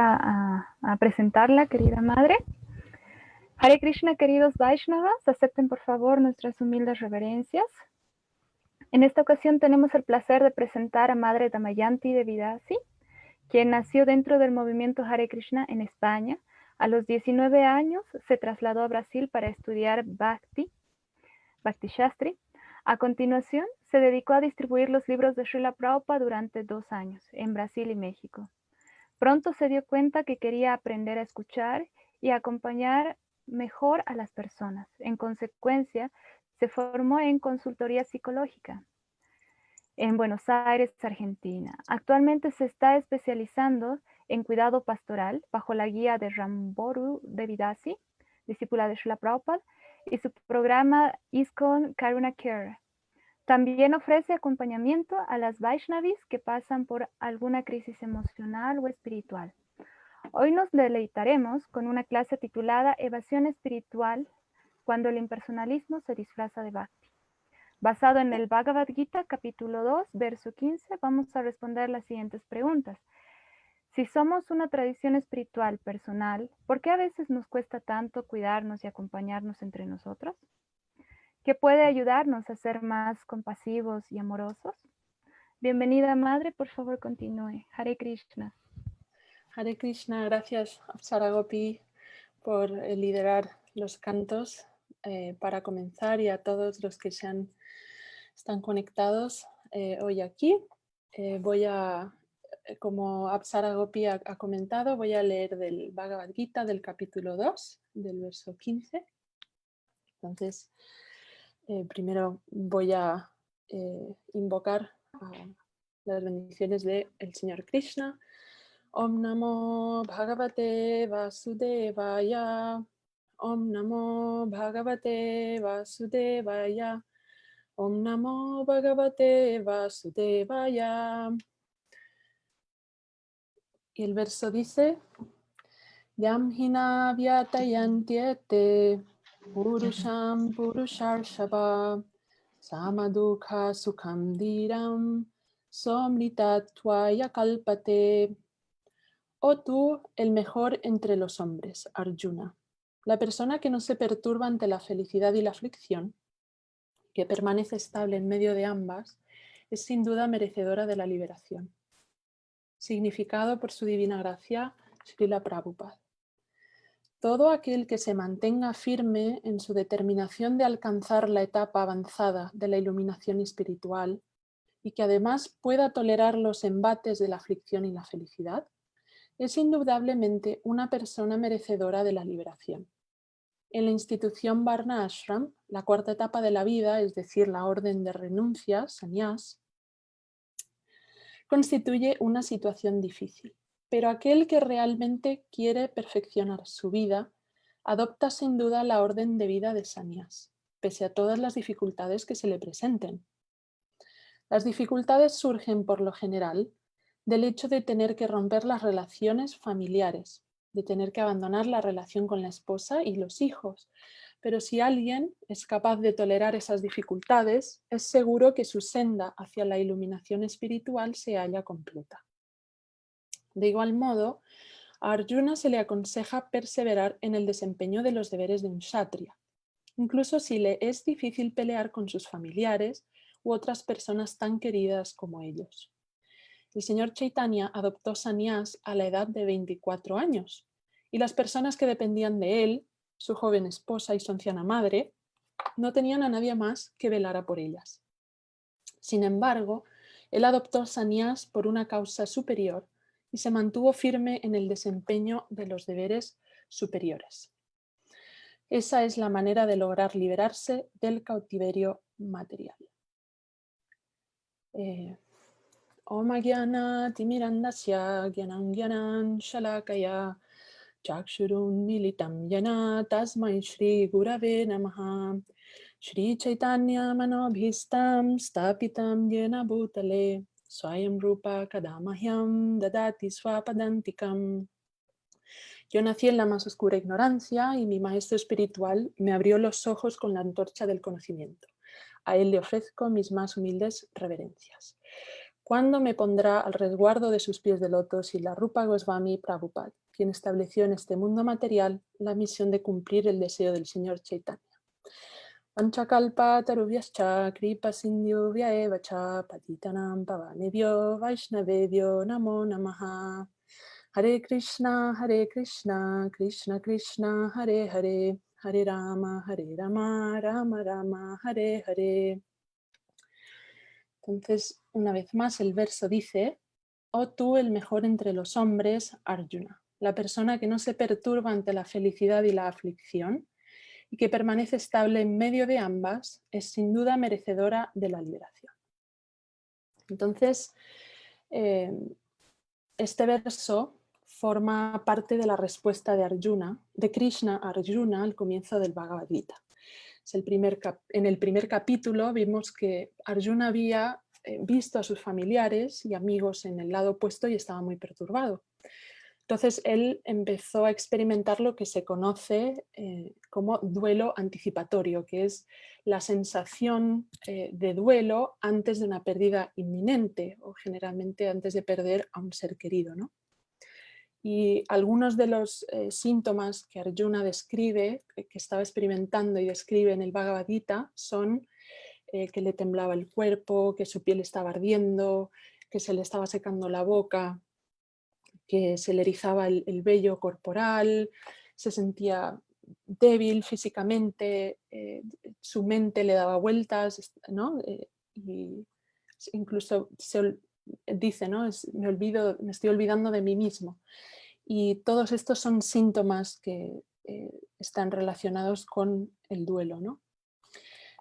a presentarla, querida madre. Hare Krishna, queridos Vaishnavas, acepten por favor nuestras humildes reverencias. En esta ocasión tenemos el placer de presentar a Madre Damayanti Devidasi, quien nació dentro del movimiento Hare Krishna en España. A los 19 años se trasladó a Brasil para estudiar Bhakti Shastri. A continuación, se dedicó a distribuir los libros de Srila Prabhupada durante 2 años en Brasil y México. Pronto se dio cuenta que quería aprender a escuchar y acompañar mejor a las personas. En consecuencia, se formó en consultoría psicológica en Buenos Aires, Argentina. Actualmente se está especializando en cuidado pastoral bajo la guía de Ramboru Devidasi, discípula de Srila Prabhupada, y su programa ISKCON Karuna Care. También ofrece acompañamiento a las Vaishnavis que pasan por alguna crisis emocional o espiritual. Hoy nos deleitaremos con una clase titulada Evasión espiritual cuando el impersonalismo se disfraza de Bhakti. Basado en el Bhagavad Gita, capítulo 2, verso 15, vamos a responder las siguientes preguntas. Si somos una tradición espiritual personal, ¿por qué a veces nos cuesta tanto cuidarnos y acompañarnos entre nosotros? ¿Qué puede ayudarnos a ser más compasivos y amorosos? Bienvenida, Madre, por favor continúe. Hare Krishna. Hare Krishna, gracias Apsara Gopi por liderar los cantos para comenzar, y a todos los que están conectados hoy aquí. Como Apsara Gopi ha comentado, voy a leer del Bhagavad Gita del capítulo 2, del verso 15. Entonces, primero voy a invocar a las bendiciones del Señor Krishna. Om Namo Bhagavate Vasudevaya. Om Namo Bhagavate Vasudevaya. Om Namo Bhagavate Vasudevaya. Y el verso dice: Yam hina vyatayantyete purusham purusharshava samadukha sukham dhiram somritatvaya kalpate. Oh tú, el mejor entre los hombres, Arjuna, la persona que no se perturba ante la felicidad y la aflicción, que permanece estable en medio de ambas, es sin duda merecedora de la liberación. Significado por su divina gracia, Srila Prabhupada. Todo aquel que se mantenga firme en su determinación de alcanzar la etapa avanzada de la iluminación espiritual y que además pueda tolerar los embates de la aflicción y la felicidad, es indudablemente una persona merecedora de la liberación. En la institución Varna Ashram, la cuarta etapa de la vida, es decir, la orden de renuncia, sannyas, constituye una situación difícil, pero aquel que realmente quiere perfeccionar su vida adopta sin duda la orden de vida de sannyas, pese a todas las dificultades que se le presenten. Las dificultades surgen por lo general del hecho de tener que romper las relaciones familiares, de tener que abandonar la relación con la esposa y los hijos. Pero si alguien es capaz de tolerar esas dificultades, es seguro que su senda hacia la iluminación espiritual se halla completa. De igual modo, a Arjuna se le aconseja perseverar en el desempeño de los deberes de un kshatriya, incluso si le es difícil pelear con sus familiares u otras personas tan queridas como ellos. El señor Chaitanya adoptó sannyas a la edad de 24 años y las personas que dependían de él, su joven esposa y su anciana madre, no tenían a nadie más que velara por ellas. Sin embargo, él adoptó sannyas por una causa superior y se mantuvo firme en el desempeño de los deberes superiores. Esa es la manera de lograr liberarse del cautiverio material. Om Agyana Timirandasya Gyanam Gyanan Shalakaya Chakshurun Militam Yana Tasmai Shri Gurave Namaha Shri Chaitanya Manobhistam Stapitam Yena Bhutale Swayam Rupa Kadamahyam Dadati Swapadantikam. Yo nací en la más oscura ignorancia y mi maestro espiritual me abrió los ojos con la antorcha del conocimiento. A él le ofrezco mis más humildes reverencias. ¿Cuándo me pondrá al resguardo de sus pies de loto Srila Rupa Goswami Prabhupada, quien estableció en este mundo material la misión de cumplir el deseo del Señor Chaitanya? Panchakalpa tarubhyascha kripa sindhuvya eva cha patitanam pavanebhyo vaishnavebhyo namo namaha. Hare Krishna, Krishna Krishna, Hare Hare, Hare Rama, Rama Rama, Hare Hare. Entonces, una vez más, el verso dice: oh tú, el mejor entre los hombres, Arjuna, la persona que no se perturba ante la felicidad y la aflicción y que permanece estable en medio de ambas, es sin duda merecedora de la liberación. Entonces, este verso forma parte de la respuesta de Arjuna, de Krishna a Arjuna al comienzo del Bhagavad Gita. En el primer capítulo vimos que Arjuna había visto a sus familiares y amigos en el lado opuesto y estaba muy perturbado. Entonces él empezó a experimentar lo que se conoce como duelo anticipatorio, que es la sensación de duelo antes de una pérdida inminente o generalmente antes de perder a un ser querido, ¿no? Y algunos de los síntomas que Arjuna describe, que estaba experimentando y describe en el Bhagavad Gita, son que le temblaba el cuerpo, que su piel estaba ardiendo, que se le estaba secando la boca, que se le erizaba el vello corporal, se sentía débil físicamente, su mente le daba vueltas, ¿no? Y incluso dice, ¿no? Me estoy olvidando de mí mismo. Y todos estos son síntomas que están relacionados con el duelo, ¿no?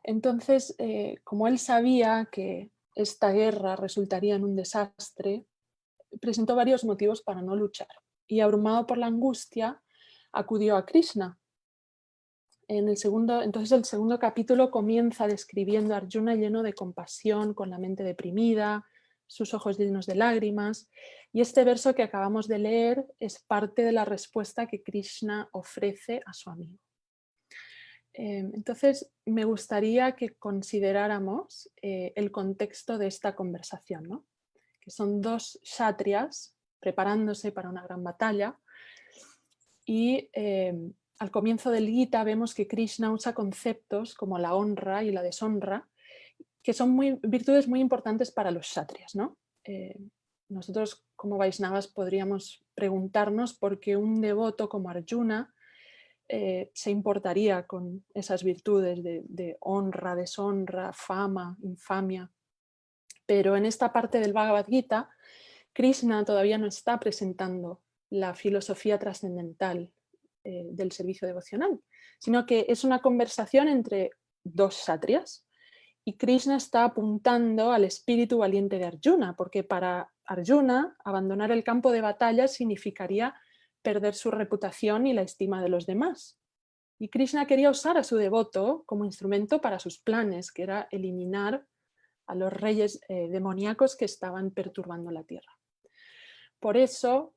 Entonces, como él sabía que esta guerra resultaría en un desastre, presentó varios motivos para no luchar. Y abrumado por la angustia, acudió a Krishna. Entonces el segundo capítulo comienza describiendo a Arjuna lleno de compasión, con la mente deprimida, sus ojos llenos de lágrimas. Y este verso que acabamos de leer es parte de la respuesta que Krishna ofrece a su amigo. Entonces me gustaría que consideráramos el contexto de esta conversación, ¿no? Que son dos kshatriyas preparándose para una gran batalla y al comienzo del Gita vemos que Krishna usa conceptos como la honra y la deshonra, que son virtudes muy importantes para los kshatriyas, ¿no? Nosotros como Vaishnavas podríamos preguntarnos por qué un devoto como Arjuna se importaría con esas virtudes de honra, deshonra, fama, infamia. Pero en esta parte del Bhagavad Gita, Krishna todavía no está presentando la filosofía trascendental del servicio devocional, sino que es una conversación entre dos kshatriyas y Krishna está apuntando al espíritu valiente de Arjuna, porque para Arjuna abandonar el campo de batalla significaría perder su reputación y la estima de los demás. Y Krishna quería usar a su devoto como instrumento para sus planes, que era eliminar a los reyes demoníacos que estaban perturbando la tierra. Por eso,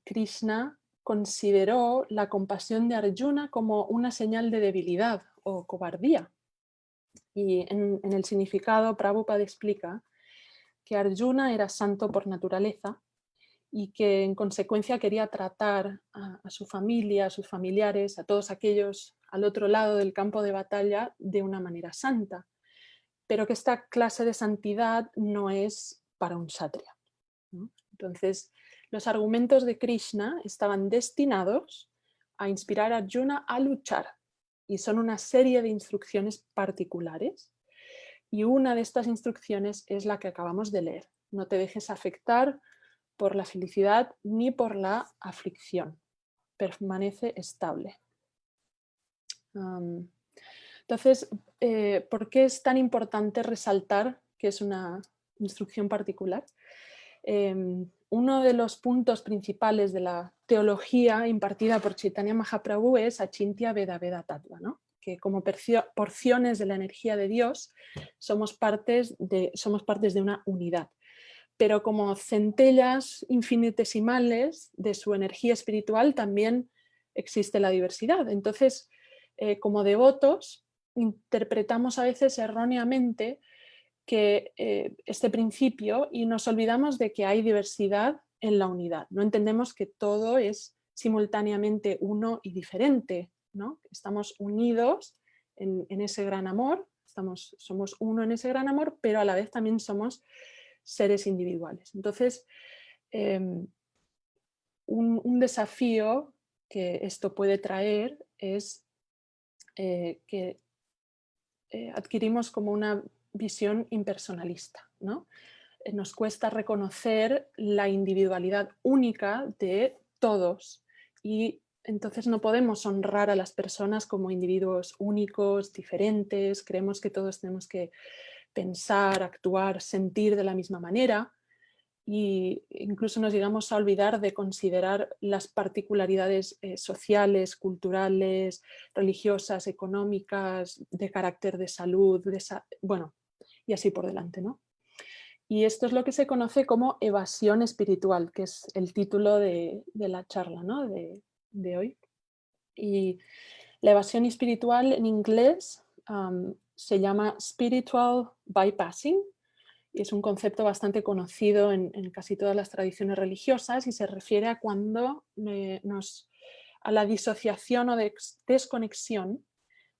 Krishna consideró la compasión de Arjuna como una señal de debilidad o cobardía. Y en el significado, Prabhupada explica que Arjuna era santo por naturaleza y que en consecuencia quería tratar a su familia, a sus familiares, a todos aquellos al otro lado del campo de batalla de una manera santa, pero que esta clase de santidad no es para un kshatriya, ¿no? Entonces, los argumentos de Krishna estaban destinados a inspirar a Arjuna a luchar y son una serie de instrucciones particulares y una de estas instrucciones es la que acabamos de leer. No te dejes afectar por la felicidad ni por la aflicción. Permanece estable. Entonces, ¿por qué es tan importante resaltar que es una instrucción particular? Uno de los puntos principales de la teología impartida por Chaitanya Mahaprabhu es Achintya Veda Veda Tattva, ¿no? Que como porciones de la energía de Dios somos partes de una unidad, pero como centellas infinitesimales de su energía espiritual también existe la diversidad. Entonces, como devotos, interpretamos a veces erróneamente que este principio y nos olvidamos de que hay diversidad en la unidad. No entendemos que todo es simultáneamente uno y diferente, ¿no? Estamos unidos en ese gran amor, somos uno en ese gran amor, pero a la vez también somos seres individuales. Entonces, un desafío que esto puede traer es que adquirimos como una visión impersonalista, ¿no? Nos cuesta reconocer la individualidad única de todos y entonces no podemos honrar a las personas como individuos únicos, diferentes, creemos que todos tenemos que pensar, actuar, sentir de la misma manera e incluso nos llegamos a olvidar de considerar las particularidades sociales, culturales, religiosas, económicas, de carácter de salud, bueno, y así por delante, ¿no? Y esto es lo que se conoce como evasión espiritual, que es el título de la charla, ¿no? de hoy. Y la evasión espiritual en inglés se llama spiritual bypassing, y es un concepto bastante conocido en casi todas las tradiciones religiosas y se refiere a cuando a la disociación o desconexión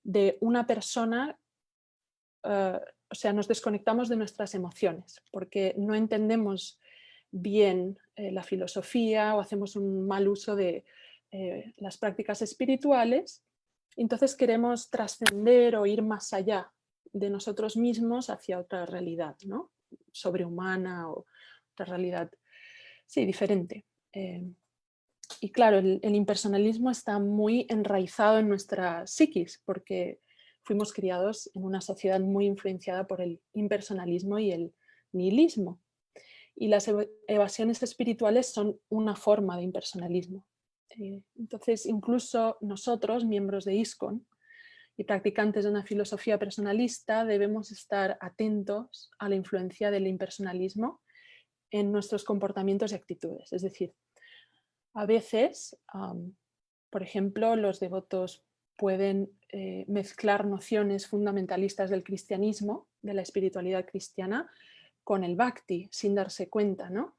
de una persona, o sea, nos desconectamos de nuestras emociones porque no entendemos bien la filosofía o hacemos un mal uso de las prácticas espirituales, entonces queremos trascender o ir más allá de nosotros mismos hacia otra realidad, ¿no? Sobrehumana o otra realidad, sí, diferente. Y claro, el impersonalismo está muy enraizado en nuestra psiquis porque fuimos criados en una sociedad muy influenciada por el impersonalismo y el nihilismo. Y las evasiones espirituales son una forma de impersonalismo. Entonces, incluso nosotros, miembros de ISKCON y practicantes de una filosofía personalista, debemos estar atentos a la influencia del impersonalismo en nuestros comportamientos y actitudes. Es decir, a veces, por ejemplo, los devotos pueden mezclar nociones fundamentalistas del cristianismo, de la espiritualidad cristiana, con el bhakti, sin darse cuenta, ¿no?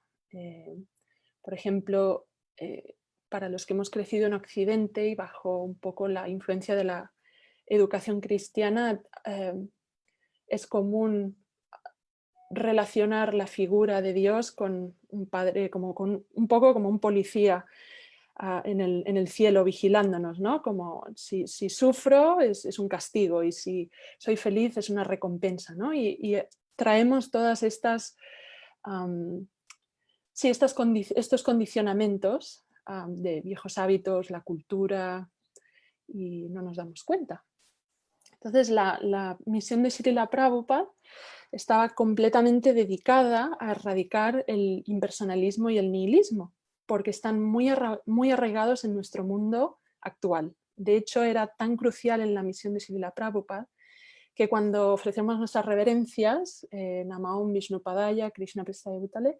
Por ejemplo, para los que hemos crecido en Occidente y bajo un poco la influencia de la educación cristiana, es común relacionar la figura de Dios con un padre, un poco como un policía en el cielo vigilándonos, ¿no? Como si sufro es un castigo y si soy feliz es una recompensa, ¿no? Y traemos todas estas, estos condicionamientos de viejos hábitos, la cultura, y no nos damos cuenta. Entonces la misión de Srila Prabhupada estaba completamente dedicada a erradicar el impersonalismo y el nihilismo, porque están muy arraigados en nuestro mundo actual. De hecho, era tan crucial en la misión de Srila Prabhupada que cuando ofrecemos nuestras reverencias, Nama Om Vishnupadaya, Krishna Prestaya Bhutale,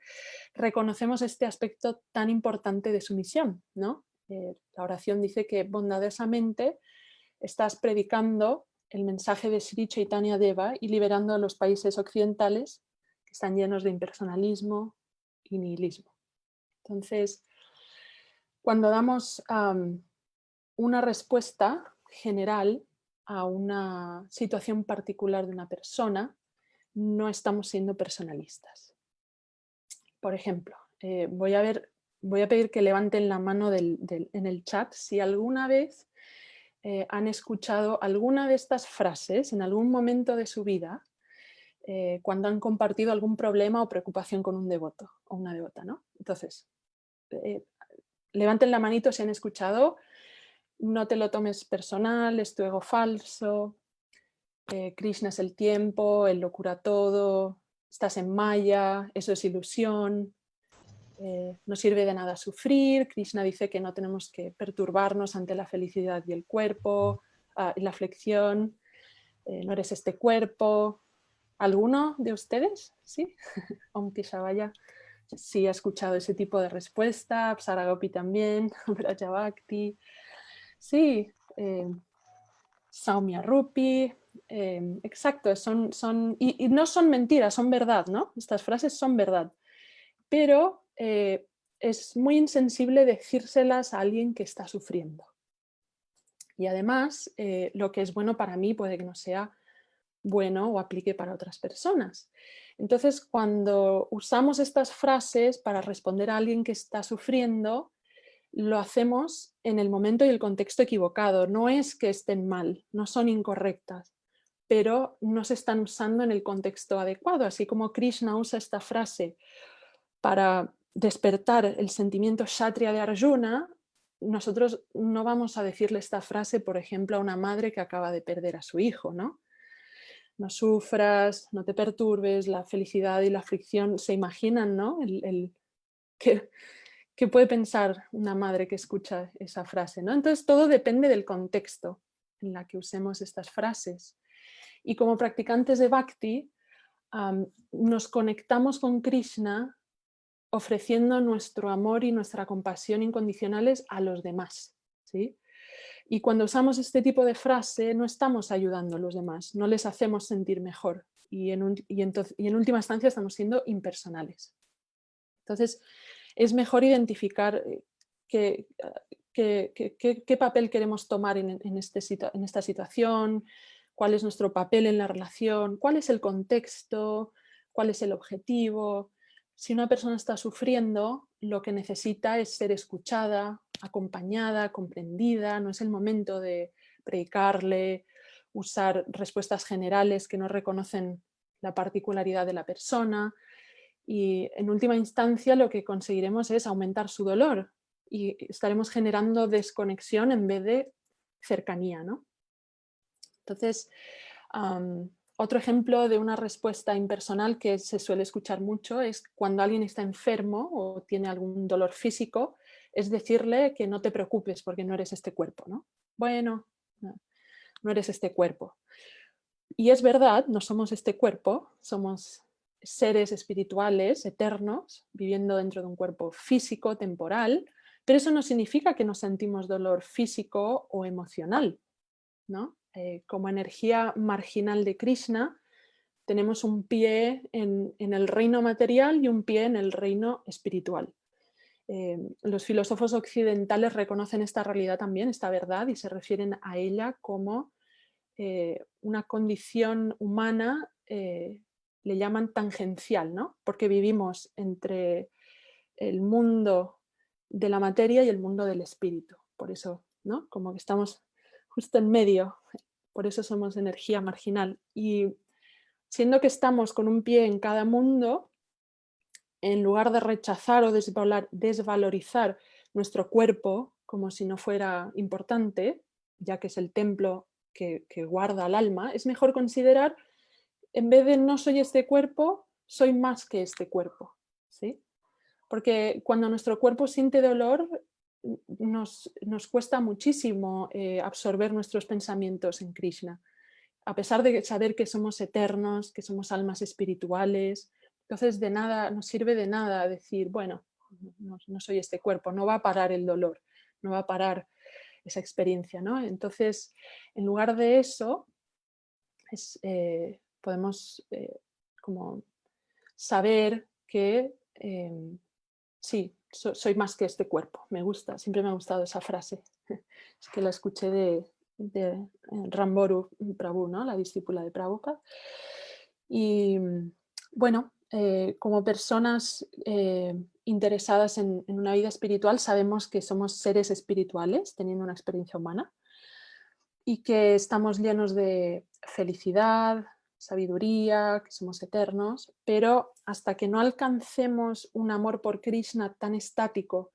reconocemos este aspecto tan importante de su misión, ¿no? La oración dice que bondadosamente estás predicando el mensaje de Sri Chaitanya Deva y liberando a los países occidentales que están llenos de impersonalismo y nihilismo. Entonces, cuando damos una respuesta general a una situación particular de una persona, no estamos siendo personalistas. Por ejemplo, voy a pedir que levanten la mano en el chat si alguna vez han escuchado alguna de estas frases en algún momento de su vida cuando han compartido algún problema o preocupación con un devoto o una devota, ¿no? Entonces, levanten la manito si han escuchado. No te lo tomes personal, es tu ego falso, Krishna es el tiempo, él lo cura todo, estás en Maya, eso es ilusión, no sirve de nada sufrir, Krishna dice que no tenemos que perturbarnos ante la felicidad y el cuerpo, y la aflicción, no eres este cuerpo. ¿Alguno de ustedes? ¿Sí? Om Tishavaya sí ha escuchado ese tipo de respuesta, Saragapi también, Brajavakti, sí, Saumya Rupi, exacto, y no son mentiras, son verdad, ¿no? Estas frases son verdad, pero es muy insensible decírselas a alguien que está sufriendo. Y además, lo que es bueno para mí puede que no sea bueno o aplique para otras personas. Entonces, cuando usamos estas frases para responder a alguien que está sufriendo, lo hacemos en el momento y el contexto equivocado. No es que estén mal, no son incorrectas, pero no se están usando en el contexto adecuado. Así como Krishna usa esta frase para despertar el sentimiento kshatriya de Arjuna, nosotros no vamos a decirle esta frase, por ejemplo, a una madre que acaba de perder a su hijo, ¿no? No sufras, no te perturbes, la felicidad y la aflicción se imaginan, ¿no? ¿Qué puede pensar una madre que escucha esa frase, ¿no? Entonces todo depende del contexto en la que usemos estas frases. Y como practicantes de Bhakti, nos conectamos con Krishna ofreciendo nuestro amor y nuestra compasión incondicionales a los demás, ¿sí? Y cuando usamos este tipo de frase no estamos ayudando a los demás, no les hacemos sentir mejor y en última instancia estamos siendo impersonales. Entonces es mejor identificar qué papel queremos tomar en esta situación, cuál es nuestro papel en la relación, cuál es el contexto, cuál es el objetivo. Si una persona está sufriendo, lo que necesita es ser escuchada, acompañada, comprendida. No es el momento de predicarle, usar respuestas generales que no reconocen la particularidad de la persona. Y en última instancia lo que conseguiremos es aumentar su dolor y estaremos generando desconexión en vez de cercanía, ¿no? Entonces, otro ejemplo de una respuesta impersonal que se suele escuchar mucho es cuando alguien está enfermo o tiene algún dolor físico, es decirle que no te preocupes porque no eres este cuerpo, ¿no? Bueno, no eres este cuerpo. Y es verdad, no somos este cuerpo, somos seres espirituales, eternos, viviendo dentro de un cuerpo físico, temporal, pero eso no significa que no sentimos dolor físico o emocional, ¿no? Como energía marginal de Krishna, tenemos un pie en el reino material y un pie en el reino espiritual. Los filósofos occidentales reconocen esta realidad también, esta verdad, y se refieren a ella como una condición humana, le llaman tangencial, ¿no? Porque vivimos entre el mundo de la materia y el mundo del espíritu. Por eso, ¿no? Como que estamos justo en medio, por eso somos energía marginal. Y siendo que estamos con un pie en cada mundo, en lugar de rechazar o desvalorizar nuestro cuerpo como si no fuera importante, ya que es el templo que guarda al alma, es mejor considerar, en vez de no soy este cuerpo, soy más que este cuerpo, ¿sí? Porque cuando nuestro cuerpo siente dolor, nos cuesta muchísimo absorber nuestros pensamientos en Krishna, a pesar de saber que somos eternos, que somos almas espirituales. Entonces de nada, nos sirve de nada decir, bueno, no soy este cuerpo, no va a parar el dolor, no va a parar esa experiencia, ¿no? Entonces, en lugar de eso, podemos como saber que sí, soy más que este cuerpo. Me gusta, siempre me ha gustado esa frase. Es que la escuché de Ramboru Prabhu, ¿no? La discípula de Prabhupada. Y bueno, como personas interesadas en una vida espiritual, sabemos que somos seres espirituales teniendo una experiencia humana y que estamos llenos de felicidad, sabiduría, que somos eternos, pero hasta que no alcancemos un amor por Krishna tan estático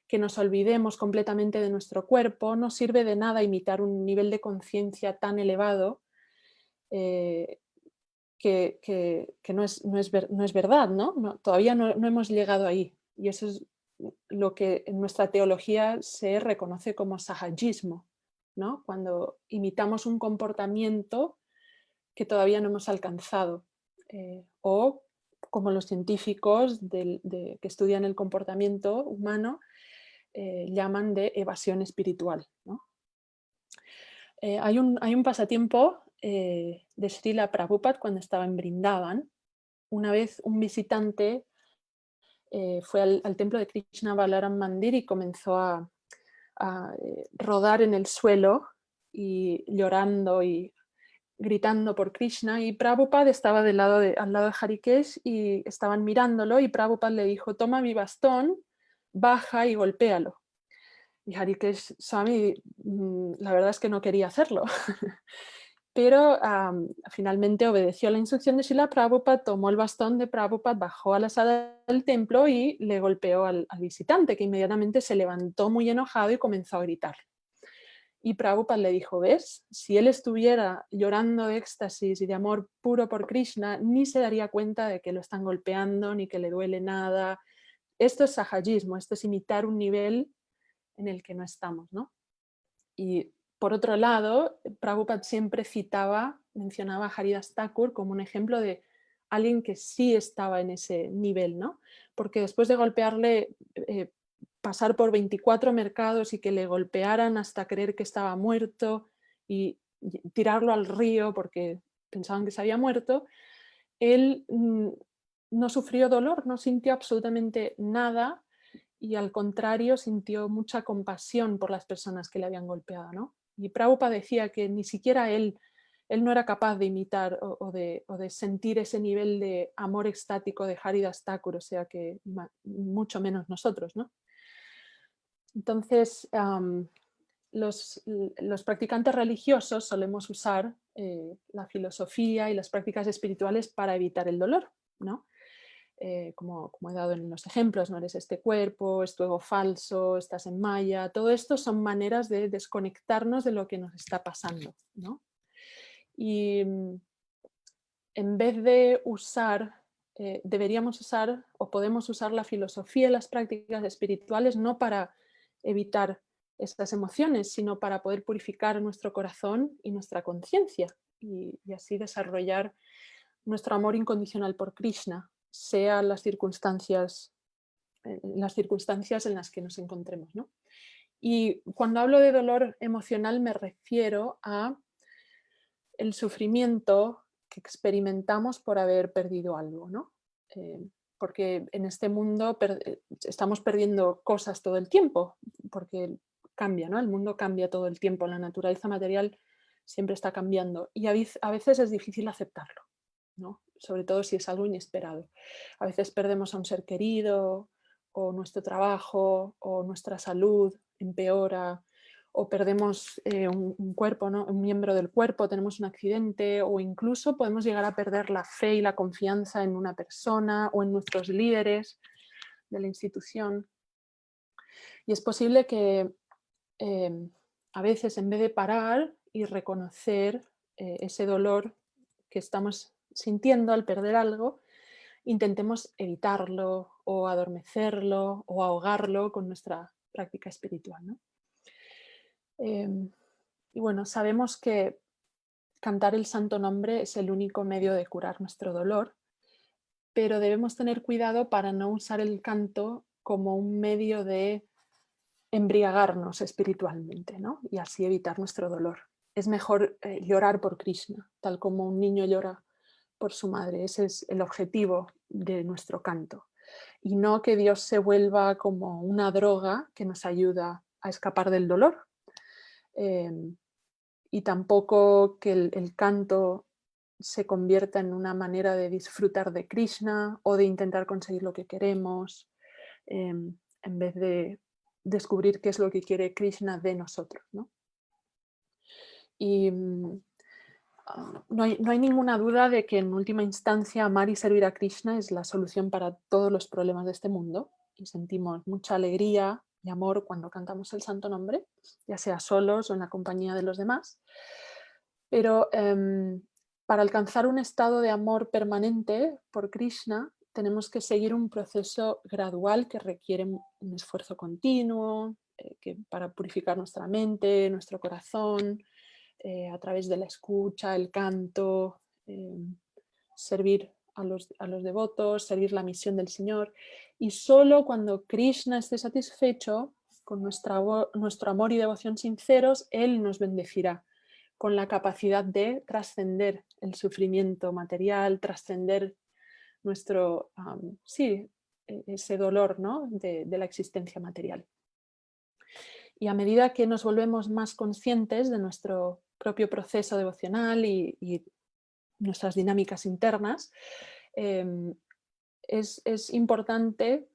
que nos olvidemos completamente de nuestro cuerpo, no sirve de nada imitar un nivel de conciencia tan elevado eh, que no es verdad, ¿no? Todavía no hemos llegado ahí. Y eso es lo que en nuestra teología se reconoce como sahajismo, ¿no? Cuando imitamos un comportamiento que todavía no hemos alcanzado. O como los científicos que estudian el comportamiento humano llaman de evasión espiritual, ¿no? Hay un pasatiempo de Srila Prabhupada cuando estaba en Brindavan. Una vez un visitante fue al templo de Krishna Balaram Mandir y comenzó a rodar en el suelo y llorando y gritando por Krishna, y Prabhupada estaba al lado de Harikesh y estaban mirándolo, y Prabhupada le dijo: toma mi bastón, baja y golpéalo. Y Harikesh Swami, la verdad es que no quería hacerlo. Pero finalmente obedeció la instrucción de Srila Prabhupada, tomó el bastón de Prabhupada, bajó a la sala del templo y le golpeó al visitante, que inmediatamente se levantó muy enojado y comenzó a gritar. Y Prabhupada le dijo: ¿ves? Si él estuviera llorando de éxtasis y de amor puro por Krishna, ni se daría cuenta de que lo están golpeando, ni que le duele nada. Esto es sahajismo, esto es imitar un nivel en el que no estamos, ¿no? Y por otro lado, Prabhupada siempre mencionaba a Haridas Thakur como un ejemplo de alguien que sí estaba en ese nivel, ¿no? Porque después de golpearle, pasar por 24 mercados y que le golpearan hasta creer que estaba muerto y tirarlo al río porque pensaban que se había muerto, él no sufrió dolor, no sintió absolutamente nada, y al contrario sintió mucha compasión por las personas que le habían golpeado, ¿no? Y Prabhupada decía que ni siquiera él no era capaz de imitar o de sentir ese nivel de amor extático de Haridas Thakur, o sea que mucho menos nosotros, ¿no? Entonces, los practicantes religiosos solemos usar la filosofía y las prácticas espirituales para evitar el dolor, ¿no? Como he dado en los ejemplos, no eres este cuerpo, es tu ego falso, estás en Maya, todo esto son maneras de desconectarnos de lo que nos está pasando, ¿no? Y en vez de deberíamos usar o podemos usar la filosofía y las prácticas espirituales no para evitar estas emociones, sino para poder purificar nuestro corazón y nuestra conciencia y así desarrollar nuestro amor incondicional por Krishna, sean las circunstancias en las que nos encontremos, ¿no? Y cuando hablo de dolor emocional me refiero a el sufrimiento que experimentamos por haber perdido algo, ¿no? Porque en este mundo estamos perdiendo cosas todo el tiempo, porque cambia, ¿no? El mundo cambia todo el tiempo, la naturaleza material siempre está cambiando y a veces es difícil aceptarlo, ¿no? Sobre todo si es algo inesperado. A veces perdemos a un ser querido, o nuestro trabajo, o nuestra salud empeora, o perdemos un cuerpo, ¿no? Un miembro del cuerpo, tenemos un accidente, o incluso podemos llegar a perder la fe y la confianza en una persona o en nuestros líderes de la institución. Y es posible que a veces, en vez de parar y reconocer ese dolor que estamos sintiendo al perder algo, intentemos evitarlo o adormecerlo o ahogarlo con nuestra práctica espiritual, ¿no? Y bueno, sabemos que cantar el santo nombre es el único medio de curar nuestro dolor, pero debemos tener cuidado para no usar el canto como un medio de embriagarnos espiritualmente, ¿no? Y así evitar nuestro dolor. Es mejor llorar por Krishna, tal como un niño llora por su madre. Ese es el objetivo de nuestro canto. Y no que Dios se vuelva como una droga que nos ayuda a escapar del dolor. Y tampoco que el canto se convierta en una manera de disfrutar de Krishna o de intentar conseguir lo que queremos, en vez de descubrir qué es lo que quiere Krishna de nosotros, ¿no? Y no hay ninguna duda de que en última instancia amar y servir a Krishna es la solución para todos los problemas de este mundo, y sentimos mucha alegría y amor cuando cantamos el santo nombre, ya sea solos o en la compañía de los demás. Pero para alcanzar un estado de amor permanente por Krishna tenemos que seguir un proceso gradual que requiere un esfuerzo continuo para purificar nuestra mente, nuestro corazón, a través de la escucha, el canto, servir a los devotos, servir la misión del Señor. Y solo cuando Krishna esté satisfecho con nuestro amor y devoción sinceros, Él nos bendecirá con la capacidad de trascender el sufrimiento material, trascender nuestro, sí, ese dolor, ¿no? de la existencia material. Y a medida que nos volvemos más conscientes de nuestro propio proceso devocional y nuestras dinámicas internas, es importante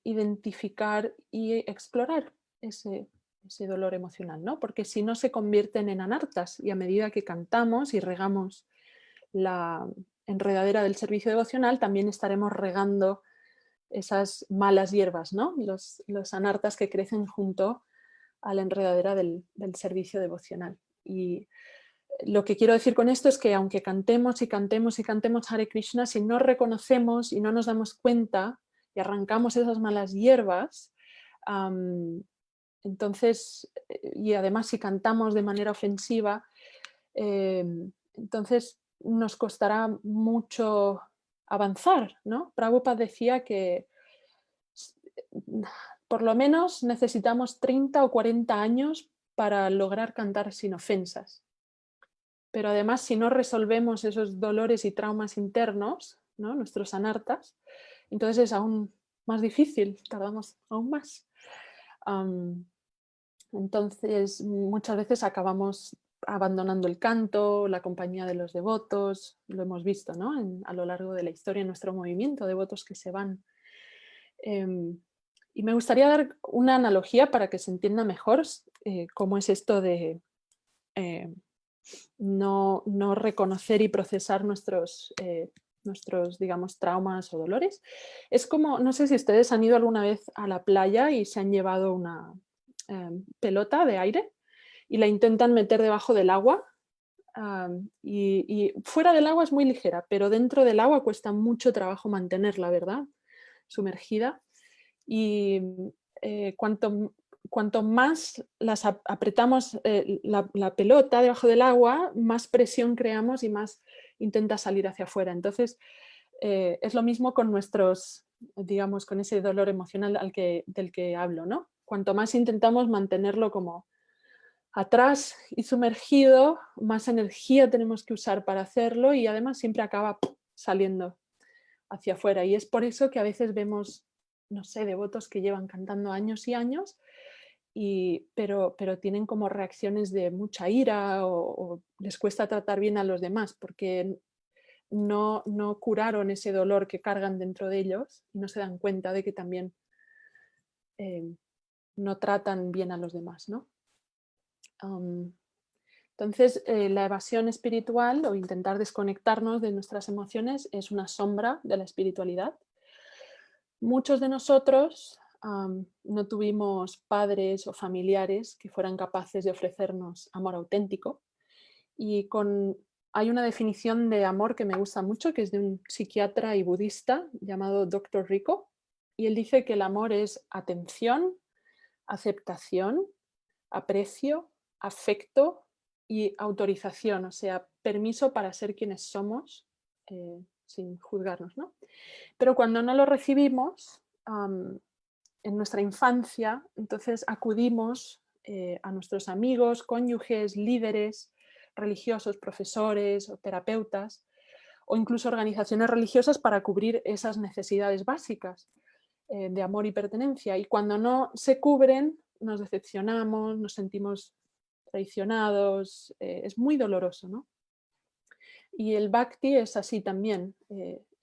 identificar y explorar ese dolor emocional, ¿no? Porque si no se convierten en anartas, y a medida que cantamos y regamos la enredadera del servicio devocional, también estaremos regando esas malas hierbas, ¿no? Los anartas que crecen junto a la enredadera del servicio devocional. Y lo que quiero decir con esto es que aunque cantemos y cantemos y cantemos Hare Krishna, si no reconocemos y no nos damos cuenta y arrancamos esas malas hierbas, entonces, y además si cantamos de manera ofensiva, entonces nos costará mucho avanzar, ¿no? Prabhupada decía que por lo menos necesitamos 30 o 40 años para lograr cantar sin ofensas. Pero además, si no resolvemos esos dolores y traumas internos, ¿no? Nuestros anartas, entonces es aún más difícil, tardamos aún más. Entonces, muchas veces acabamos abandonando el canto, la compañía de los devotos, lo hemos visto, ¿no? A lo largo de la historia en nuestro movimiento, devotos que se van. Y me gustaría dar una analogía para que se entienda mejor cómo es esto de no reconocer y procesar nuestros, digamos, traumas o dolores. Es como, no sé si ustedes han ido alguna vez a la playa y se han llevado una pelota de aire y la intentan meter debajo del agua. Y fuera del agua es muy ligera, pero dentro del agua cuesta mucho trabajo mantenerla, ¿verdad? Sumergida. Y cuanto más las apretamos la pelota debajo del agua, más presión creamos y más intenta salir hacia afuera. Entonces, es lo mismo con nuestros, digamos, con ese dolor emocional del que hablo, ¿no? Cuanto más intentamos mantenerlo como atrás y sumergido, más energía tenemos que usar para hacerlo y además siempre acaba saliendo hacia afuera. Y es por eso que a veces vemos, no sé, devotos que llevan cantando años y años, pero tienen como reacciones de mucha ira o les cuesta tratar bien a los demás porque no curaron ese dolor que cargan dentro de ellos y no se dan cuenta de que también no tratan bien a los demás, ¿no? Entonces, la evasión espiritual o intentar desconectarnos de nuestras emociones es una sombra de la espiritualidad. Muchos de nosotros no tuvimos padres o familiares que fueran capaces de ofrecernos amor auténtico. Y hay una definición de amor que me gusta mucho, que es de un psiquiatra y budista llamado Dr. Rico. Y él dice que el amor es atención, aceptación, aprecio, afecto y autorización, o sea, permiso para ser quienes somos sin juzgarnos, ¿no? Pero cuando no lo recibimos en nuestra infancia, entonces acudimos a nuestros amigos, cónyuges, líderes religiosos, profesores o terapeutas, o incluso organizaciones religiosas para cubrir esas necesidades básicas de amor y pertenencia. Y cuando no se cubren, nos decepcionamos, nos sentimos traicionados, es muy doloroso, ¿no? Y el bhakti es así también,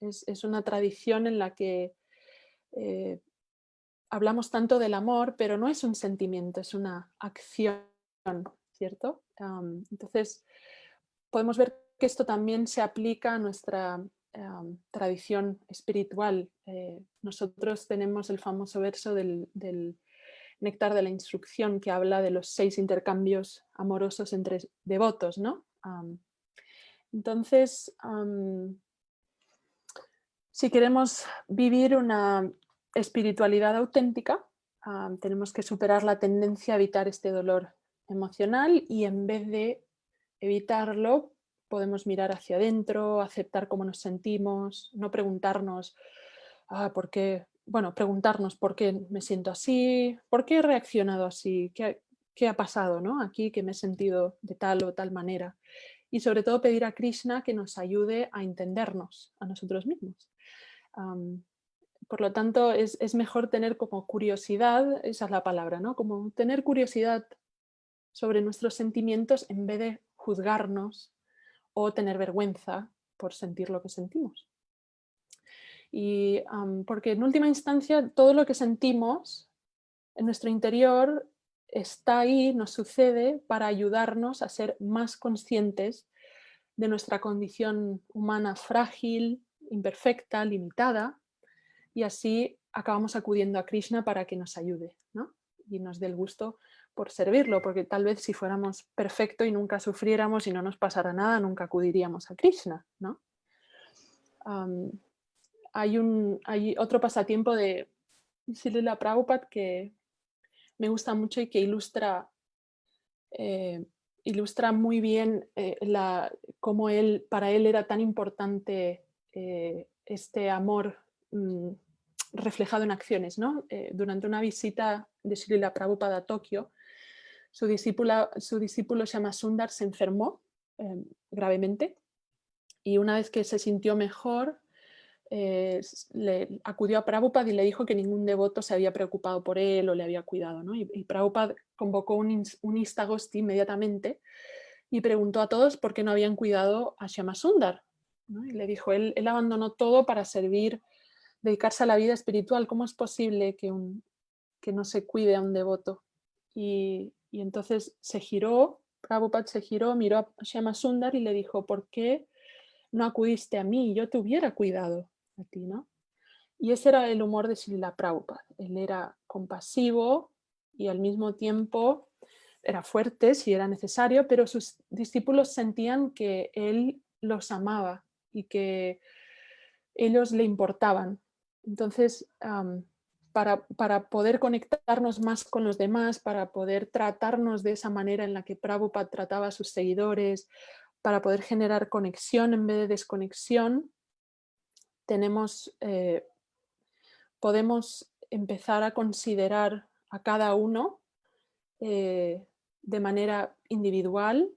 es una tradición en la que hablamos tanto del amor, pero no es un sentimiento, es una acción, ¿cierto? Entonces, podemos ver que esto también se aplica a nuestra tradición espiritual. Nosotros tenemos el famoso verso del Néctar de la Instrucción que habla de los 6 intercambios amorosos entre devotos, ¿no? Entonces, si queremos vivir una espiritualidad auténtica, tenemos que superar la tendencia a evitar este dolor emocional y en vez de evitarlo, podemos mirar hacia adentro, aceptar cómo nos sentimos, no preguntarnos por qué, bueno, preguntarnos por qué me siento así, por qué he reaccionado así, qué ha pasado, ¿no? Aquí, que me he sentido de tal o tal manera. Y sobre todo pedir a Krishna que nos ayude a entendernos a nosotros mismos. Am, por lo tanto, es mejor tener como curiosidad, esa es la palabra, ¿no? Como tener curiosidad sobre nuestros sentimientos en vez de juzgarnos o tener vergüenza por sentir lo que sentimos. Y porque en última instancia todo lo que sentimos en nuestro interior está ahí, nos sucede para ayudarnos a ser más conscientes de nuestra condición humana frágil, imperfecta, limitada, y así acabamos acudiendo a Krishna para que nos ayude, ¿no? Y nos dé el gusto por servirlo, porque tal vez si fuéramos perfectos y nunca sufriéramos y no nos pasara nada, nunca acudiríamos a Krishna, ¿no? Am, hay otro pasatiempo de Srila Prabhupada que me gusta mucho y que eh, ilustra muy bien cómo para él era tan importante este amor mm, reflejado en acciones, ¿no? Durante una visita de Srila Prabhupada a Tokio, su discípulo Sundar se enfermó gravemente y una vez que se sintió mejor, le acudió a Prabhupada y le dijo que ningún devoto se había preocupado por él o le había cuidado, ¿no? Y Prabhupada convocó un Istagosti inmediatamente y preguntó a todos por qué no habían cuidado a Sundar, ¿no? Y le dijo, él abandonó todo para servir, dedicarse a la vida espiritual. ¿Cómo es posible que no se cuide a un devoto? Y entonces Prabhupada se giró, miró a Sundar y le dijo, ¿por qué no acudiste a mí? Yo te hubiera cuidado a ti, ¿no? Y ese era el humor de Srila Prabhupada. Él era compasivo y al mismo tiempo era fuerte si era necesario, pero sus discípulos sentían que él los amaba y que ellos le importaban. Entonces, para poder conectarnos más con los demás, para poder tratarnos de esa manera en la que Prabhupada trataba a sus seguidores, para poder generar conexión en vez de desconexión, podemos empezar a considerar a cada uno de manera individual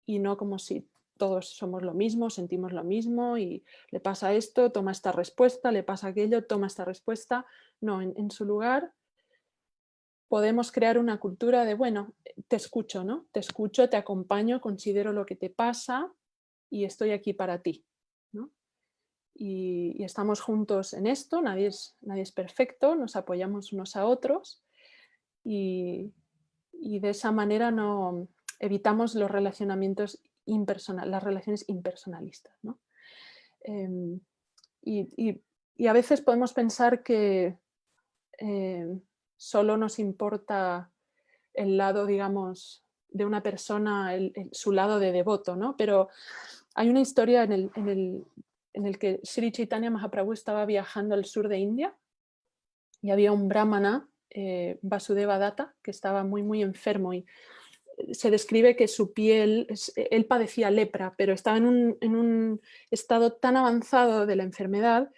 y no como si todos somos lo mismo, sentimos lo mismo y le pasa esto, toma esta respuesta, le pasa aquello, toma esta respuesta. No, en su lugar podemos crear una cultura de, bueno, te escucho, ¿no? Te escucho, te acompaño, considero lo que te pasa y estoy aquí para ti, ¿no? Y estamos juntos en esto, nadie es perfecto, nos apoyamos unos a otros y, y de esa manera no evitamos los relacionamientos las relaciones impersonalistas, ¿no? Em, y, y- y a veces podemos pensar que em, solo nos importa el lado, digamos, de una persona, su lado de devoto, ¿no? Pero hay una historia en el que Sri Chaitanya Mahaprabhu estaba viajando al sur de India y había un brahmana, Vasudeva Datta, que estaba muy, muy enfermo y se describe que su piel, él padecía lepra, pero estaba en un estado tan avanzado de la enfermedad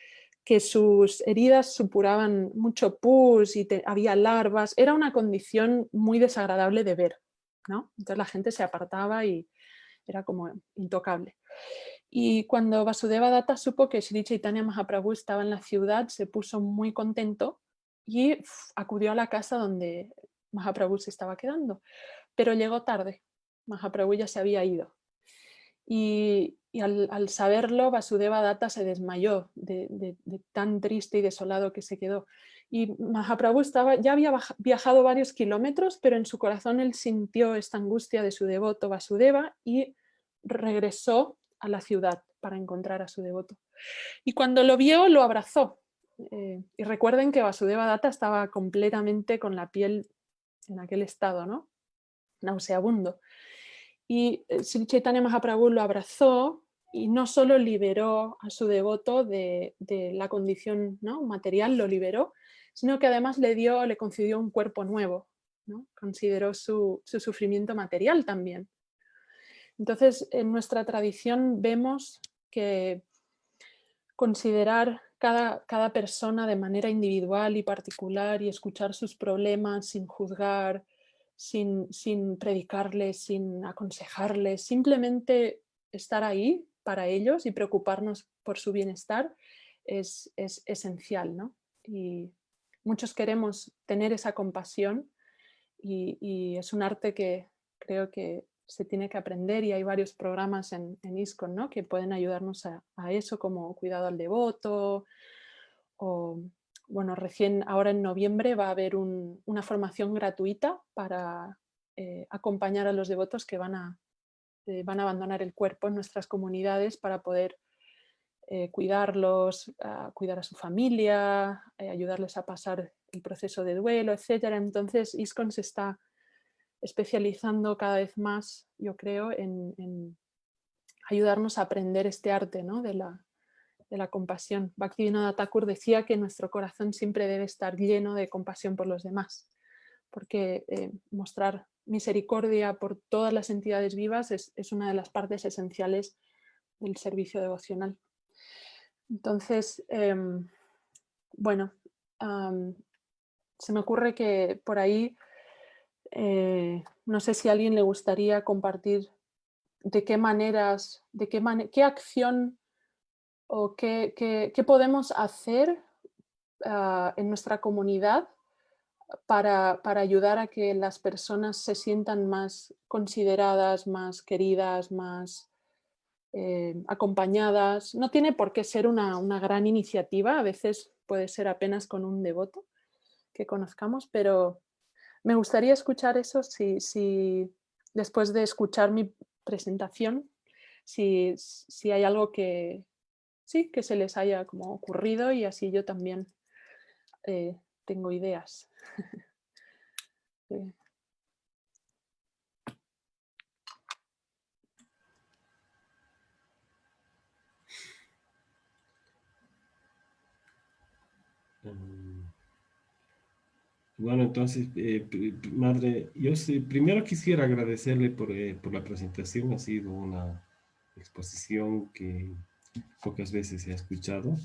que sus heridas supuraban mucho pus y había larvas. Era una condición muy desagradable de ver, ¿no? Entonces la gente se apartaba y era como intocable. Y cuando Vasudeva Datta supo que Sri Chaitanya Mahaprabhu estaba en la ciudad, se puso muy contento y acudió a la casa donde Mahaprabhu se estaba quedando. Pero llegó tarde, Mahaprabhu ya se había ido. Y al saberlo, Vasudeva Datta se desmayó de tan triste y desolado que se quedó. Y Mahaprabhu ya había viajado varios kilómetros, pero en su corazón él sintió esta angustia de su devoto Vasudeva y regresó a la ciudad para encontrar a su devoto. Y cuando lo vio, lo abrazó. Y recuerden que Vasudeva Datta estaba completamente con la piel en aquel estado, ¿no? Nauseabundo. Y Sri Chaitanya Mahaprabhu lo abrazó y no solo liberó a su devoto de la condición, ¿no?, material, lo liberó, sino que además le concedió un cuerpo nuevo, ¿no? Consideró su sufrimiento material también. Entonces, en nuestra tradición vemos que considerar cada persona de manera individual y particular y escuchar sus problemas sin juzgar, sin predicarles, sin aconsejarles, simplemente estar ahí para ellos y preocuparnos por su bienestar es esencial, ¿no? Y muchos queremos tener esa compasión y es un arte que creo que se tiene que aprender y hay varios programas en ISKCON, ¿no? Que pueden ayudarnos a eso, como cuidado al devoto o, bueno, recién ahora en noviembre va a haber una formación gratuita para acompañar a los devotos que van a abandonar el cuerpo en nuestras comunidades para poder cuidarlos, cuidar a su familia, ayudarles a pasar el proceso de duelo, etcétera. Entonces, ISKCON se está especializando cada vez más, yo creo, en ayudarnos a aprender este arte, ¿no? de la compasión. Bhaktivinoda Thakur decía que nuestro corazón siempre debe estar lleno de compasión por los demás, porque mostrar misericordia por todas las entidades vivas es una de las partes esenciales del servicio devocional. Entonces, bueno, se me ocurre que por ahí, no sé si a alguien le gustaría compartir de qué maneras, qué acción o qué podemos hacer en nuestra comunidad para ayudar a que las personas se sientan más consideradas, más queridas, más acompañadas. No tiene por qué ser una gran iniciativa, a veces puede ser apenas con un devoto que conozcamos, pero me gustaría escuchar eso si después de escuchar mi presentación, si hay algo que sí, que se les haya como ocurrido y así yo también tengo ideas. Bueno, entonces, madre, yo primero quisiera agradecerle por la presentación. Ha sido una exposición que pocas veces he escuchado,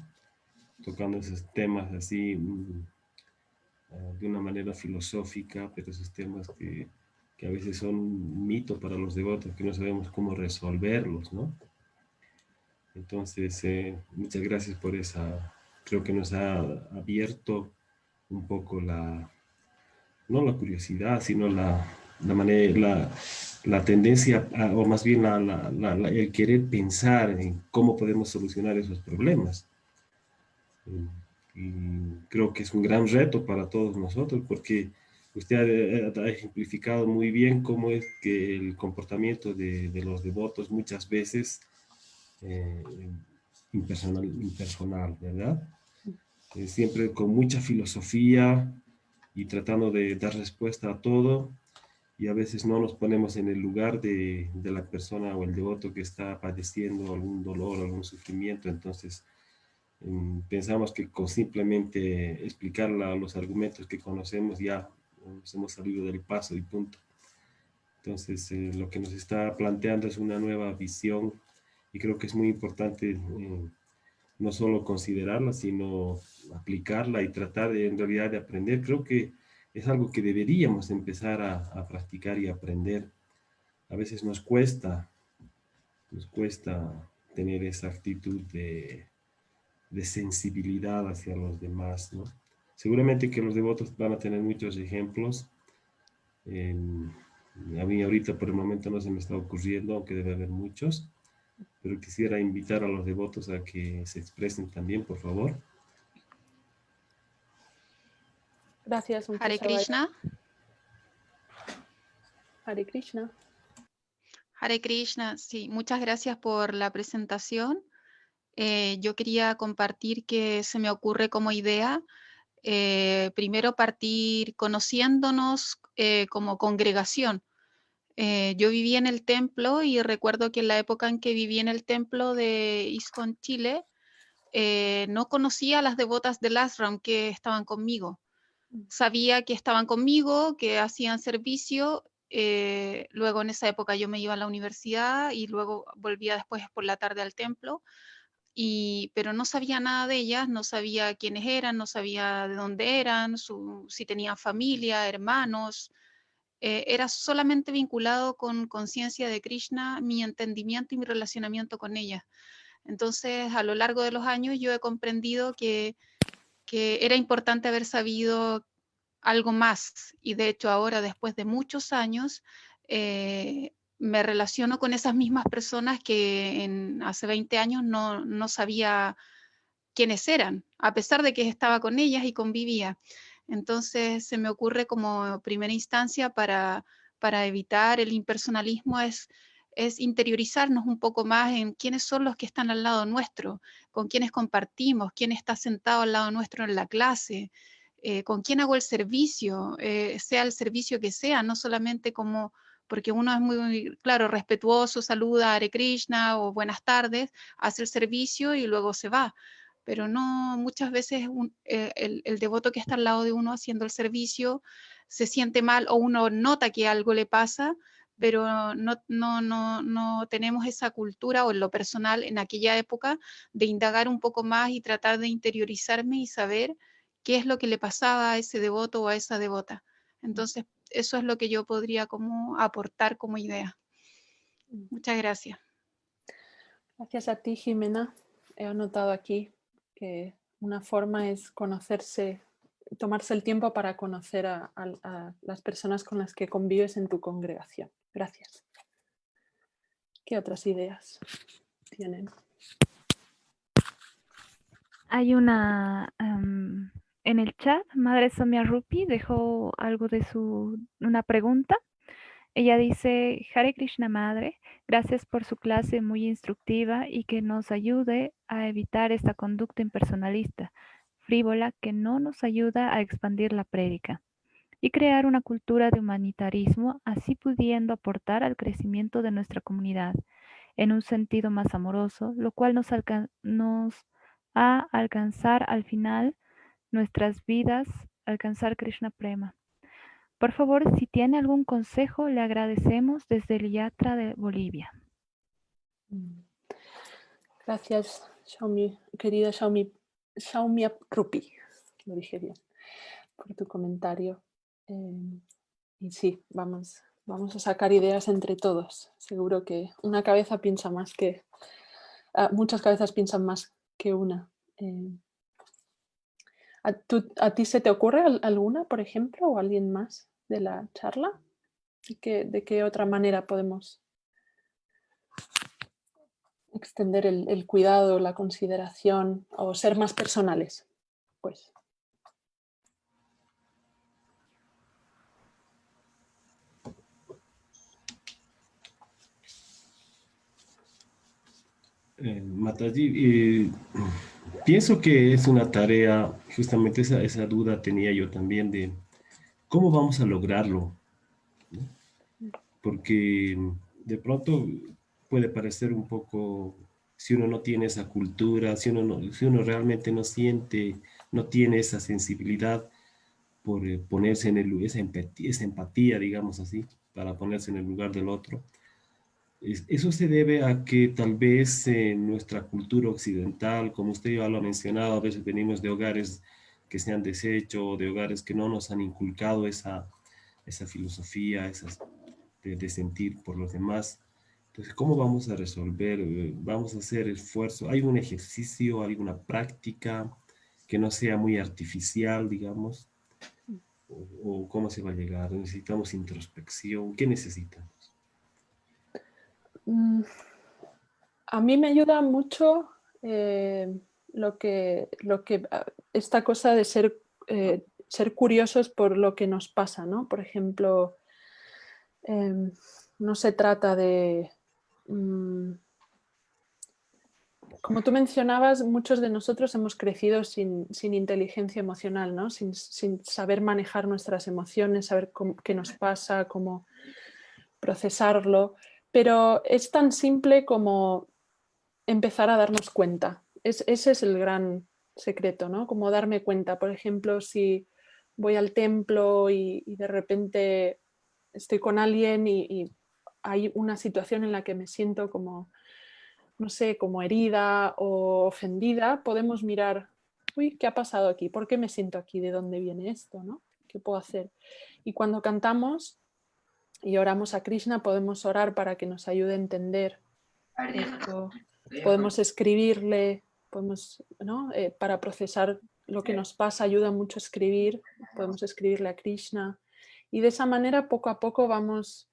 tocando esos temas así de una manera filosófica, pero esos temas que a veces son un mito para los devotos, que no sabemos cómo resolverlos, ¿no? Entonces, muchas gracias por esa, creo que nos ha abierto un poco no la curiosidad, sino la manera, la tendencia, o más bien el querer pensar en cómo podemos solucionar esos problemas. Y creo que es un gran reto para todos nosotros, porque usted ha ejemplificado muy bien cómo es que el comportamiento de los devotos muchas veces impersonal, ¿verdad? Siempre con mucha filosofía y tratando de dar respuesta a todo, y a veces no nos ponemos en el lugar de la persona o el devoto que está padeciendo algún dolor, algún sufrimiento. Entonces pensamos que con simplemente explicar los argumentos que conocemos ya nos hemos salido del paso y punto. Entonces lo que nos está planteando es una nueva visión y creo que es muy importante no solo considerarla, sino aplicarla y tratar en realidad de aprender. Creo que es algo que deberíamos empezar a practicar y aprender. A veces nos cuesta tener esa actitud de sensibilidad hacia los demás, ¿no? Seguramente que los devotos van a tener muchos ejemplos. A mí ahorita por el momento no se me está ocurriendo, aunque debe haber muchos, pero quisiera invitar a los devotos a que se expresen también, por favor. Gracias. Hare Krishna. Hare Krishna. Hare Krishna, sí, muchas gracias por la presentación. Yo quería compartir que se me ocurre como idea, primero partir conociéndonos como congregación. Yo viví en el templo y recuerdo que en la época en que viví en el templo de ISKCON Chile, no conocía a las devotas del ashram que estaban conmigo. Sabía que estaban conmigo, que hacían servicio. Luego en esa época yo me iba a la universidad y luego volvía después por la tarde al templo, pero no sabía nada de ellas, no sabía quiénes eran, no sabía de dónde eran, si tenían familia, hermanos, era solamente vinculado con conciencia de Krishna, mi entendimiento y mi relacionamiento con ella. Entonces, a lo largo de los años yo he comprendido que era importante haber sabido algo más, y de hecho ahora, después de muchos años, me relaciono con esas mismas personas que hace 20 años no sabía quiénes eran, a pesar de que estaba con ellas y convivía. Entonces se me ocurre como primera instancia para evitar el impersonalismo es interiorizarnos un poco más en quiénes son los que están al lado nuestro, con quiénes compartimos, quién está sentado al lado nuestro en la clase, con quién hago el servicio, sea el servicio que sea, no solamente como, porque uno es muy, claro, respetuoso, saluda Hare Krishna o buenas tardes, hace el servicio y luego se va. Pero no, muchas veces el devoto que está al lado de uno haciendo el servicio se siente mal o uno nota que algo le pasa, pero no tenemos esa cultura, o en lo personal en aquella época, de indagar un poco más y tratar de interiorizarme y saber qué es lo que le pasaba a ese devoto o a esa devota. Entonces, eso es lo que yo podría como aportar como idea. Muchas gracias. Gracias a ti, Jimena. He anotado aquí que una forma es conocerse, tomarse el tiempo para conocer a las personas con las que convives en tu congregación. Gracias. ¿Qué otras ideas tienen? Hay una en el chat, Madre Somia Rupi dejó algo de una pregunta. Ella dice: Hare Krishna Madre, gracias por su clase muy instructiva y que nos ayude a evitar esta conducta impersonalista, frívola, que no nos ayuda a expandir la prédica y crear una cultura de humanitarismo, así pudiendo aportar al crecimiento de nuestra comunidad en un sentido más amoroso, lo cual nos a alcanzar al final nuestras vidas, alcanzar Krishna Prema. Por favor, si tiene algún consejo, le agradecemos desde el Yatra de Bolivia. Gracias, querida Xiaomi Rupi, lo dije bien, por tu comentario. Y sí, vamos a sacar ideas entre todos. Seguro que una cabeza piensa más que... muchas cabezas piensan más que una. ¿A ti se te ocurre alguna, por ejemplo, o alguien más de la charla? ¿De qué otra manera podemos extender el cuidado, la consideración o ser más personales? Pues. Mataji, pienso que es una tarea, justamente esa duda tenía yo también de cómo vamos a lograrlo, ¿no? Porque de pronto puede parecer un poco, si uno no tiene esa cultura, si uno realmente no siente, no tiene esa sensibilidad por ponerse en esa empatía, digamos así, para ponerse en el lugar del otro. Eso se debe a que tal vez en nuestra cultura occidental, como usted ya lo ha mencionado, a veces venimos de hogares que se han deshecho, de hogares que no nos han inculcado esa filosofía, de sentir por los demás. Entonces, ¿cómo vamos a resolver? ¿Vamos a hacer esfuerzo? ¿Hay un ejercicio, alguna práctica que no sea muy artificial, digamos? ¿O cómo se va a llegar? ¿Necesitamos introspección? ¿Qué necesitamos? A mí me ayuda mucho esta cosa de ser curiosos por lo que nos pasa, ¿no? Por ejemplo, no se trata de... como tú mencionabas, muchos de nosotros hemos crecido sin inteligencia emocional, ¿no? Sin saber manejar nuestras emociones, saber qué nos pasa, cómo procesarlo. Pero es tan simple como empezar a darnos cuenta. Ese es el gran secreto, ¿no? Como darme cuenta. Por ejemplo, si voy al templo y de repente estoy con alguien y hay una situación en la que me siento como, no sé, como herida o ofendida, podemos mirar, uy, ¿qué ha pasado aquí? ¿Por qué me siento aquí? ¿De dónde viene esto? ¿No? ¿Qué puedo hacer? Y cuando cantamos, y oramos a Krishna, podemos orar para que nos ayude a entender esto, podemos escribirle, podemos, ¿no? Para procesar lo que nos pasa ayuda mucho escribir, podemos escribirle a Krishna y de esa manera poco a poco vamos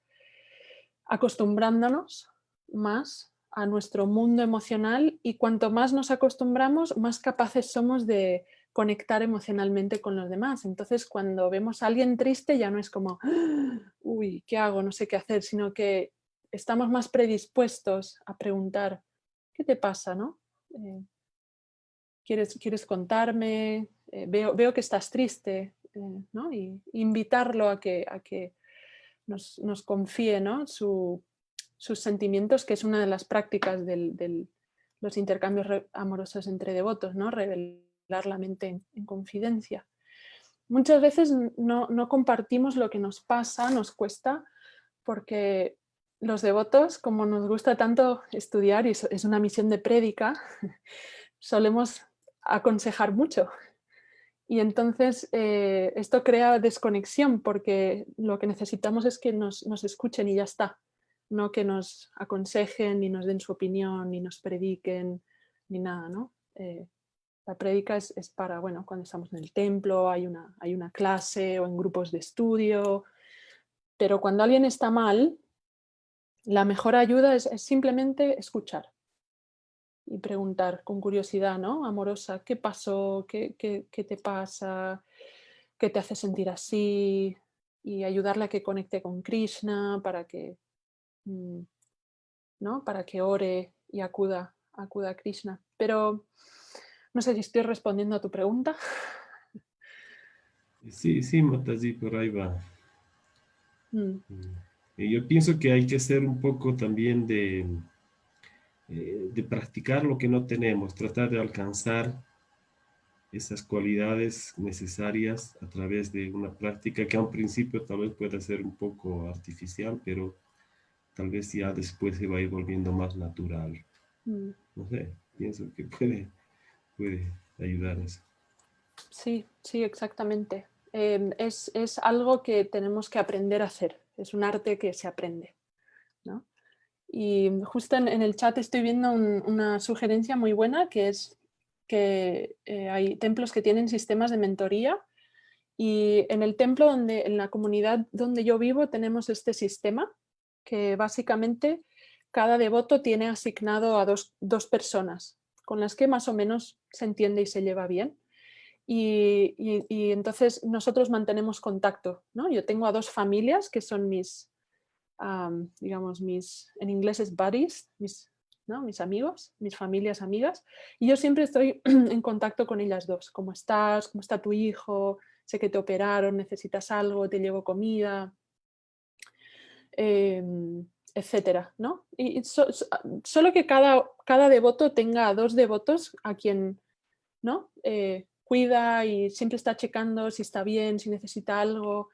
acostumbrándonos más a nuestro mundo emocional y cuanto más nos acostumbramos, más capaces somos de conectar emocionalmente con los demás. Entonces, cuando vemos a alguien triste, ya no es como, uy, ¿qué hago? No sé qué hacer, sino que estamos más predispuestos a preguntar, ¿qué te pasa? ¿No? ¿Quieres contarme? Veo que estás triste, ¿no? Y invitarlo a que nos confíe, ¿no? Sus sentimientos, que es una de las prácticas de los intercambios amorosos entre devotos, ¿no? Revelar la mente en confidencia. Muchas veces no compartimos lo que nos pasa, nos cuesta, porque los devotos, como nos gusta tanto estudiar, y es una misión de prédica, solemos aconsejar mucho. Y entonces esto crea desconexión porque lo que necesitamos es que nos escuchen y ya está. No que nos aconsejen, ni nos den su opinión, ni nos prediquen, ni nada, ¿no? La prédica es para, bueno, cuando estamos en el templo, hay una clase o en grupos de estudio, pero cuando alguien está mal, la mejor ayuda es simplemente escuchar y preguntar con curiosidad, ¿no? Amorosa, ¿qué pasó? ¿Qué te pasa? ¿Qué te hace sentir así? Y ayudarle a que conecte con Krishna para que, ¿no? Para que ore y acuda a Krishna. Pero no sé si estoy respondiendo a tu pregunta. Sí, sí, Mataji, por ahí va. Mm, Y yo pienso que hay que ser un poco también de practicar lo que no tenemos, tratar de alcanzar esas cualidades necesarias a través de una práctica que a un principio tal vez pueda ser un poco artificial, pero tal vez ya después se va a ir volviendo más natural. mm. No sé, pienso que puede ayudar eso. Sí, sí, exactamente. Es algo que tenemos que aprender a hacer. Es un arte que se aprende, ¿no? Y justo en el chat estoy viendo una sugerencia muy buena, que es que hay templos que tienen sistemas de mentoría y en el templo en la comunidad donde yo vivo tenemos este sistema que básicamente cada devoto tiene asignado a dos personas con las que más o menos se entiende y se lleva bien. Y entonces nosotros mantenemos contacto, ¿no? Yo tengo a dos familias que son digamos, en inglés es buddies, ¿no? Mis amigos, mis familias amigas, y yo siempre estoy en contacto con ellas dos. ¿Cómo estás? ¿Cómo está tu hijo? Sé que te operaron, necesitas algo, te llevo comida, etcétera, ¿no? Y solo que cada devoto tenga a dos devotos a quien, ¿no? Cuida y siempre está checando si está bien, si necesita algo.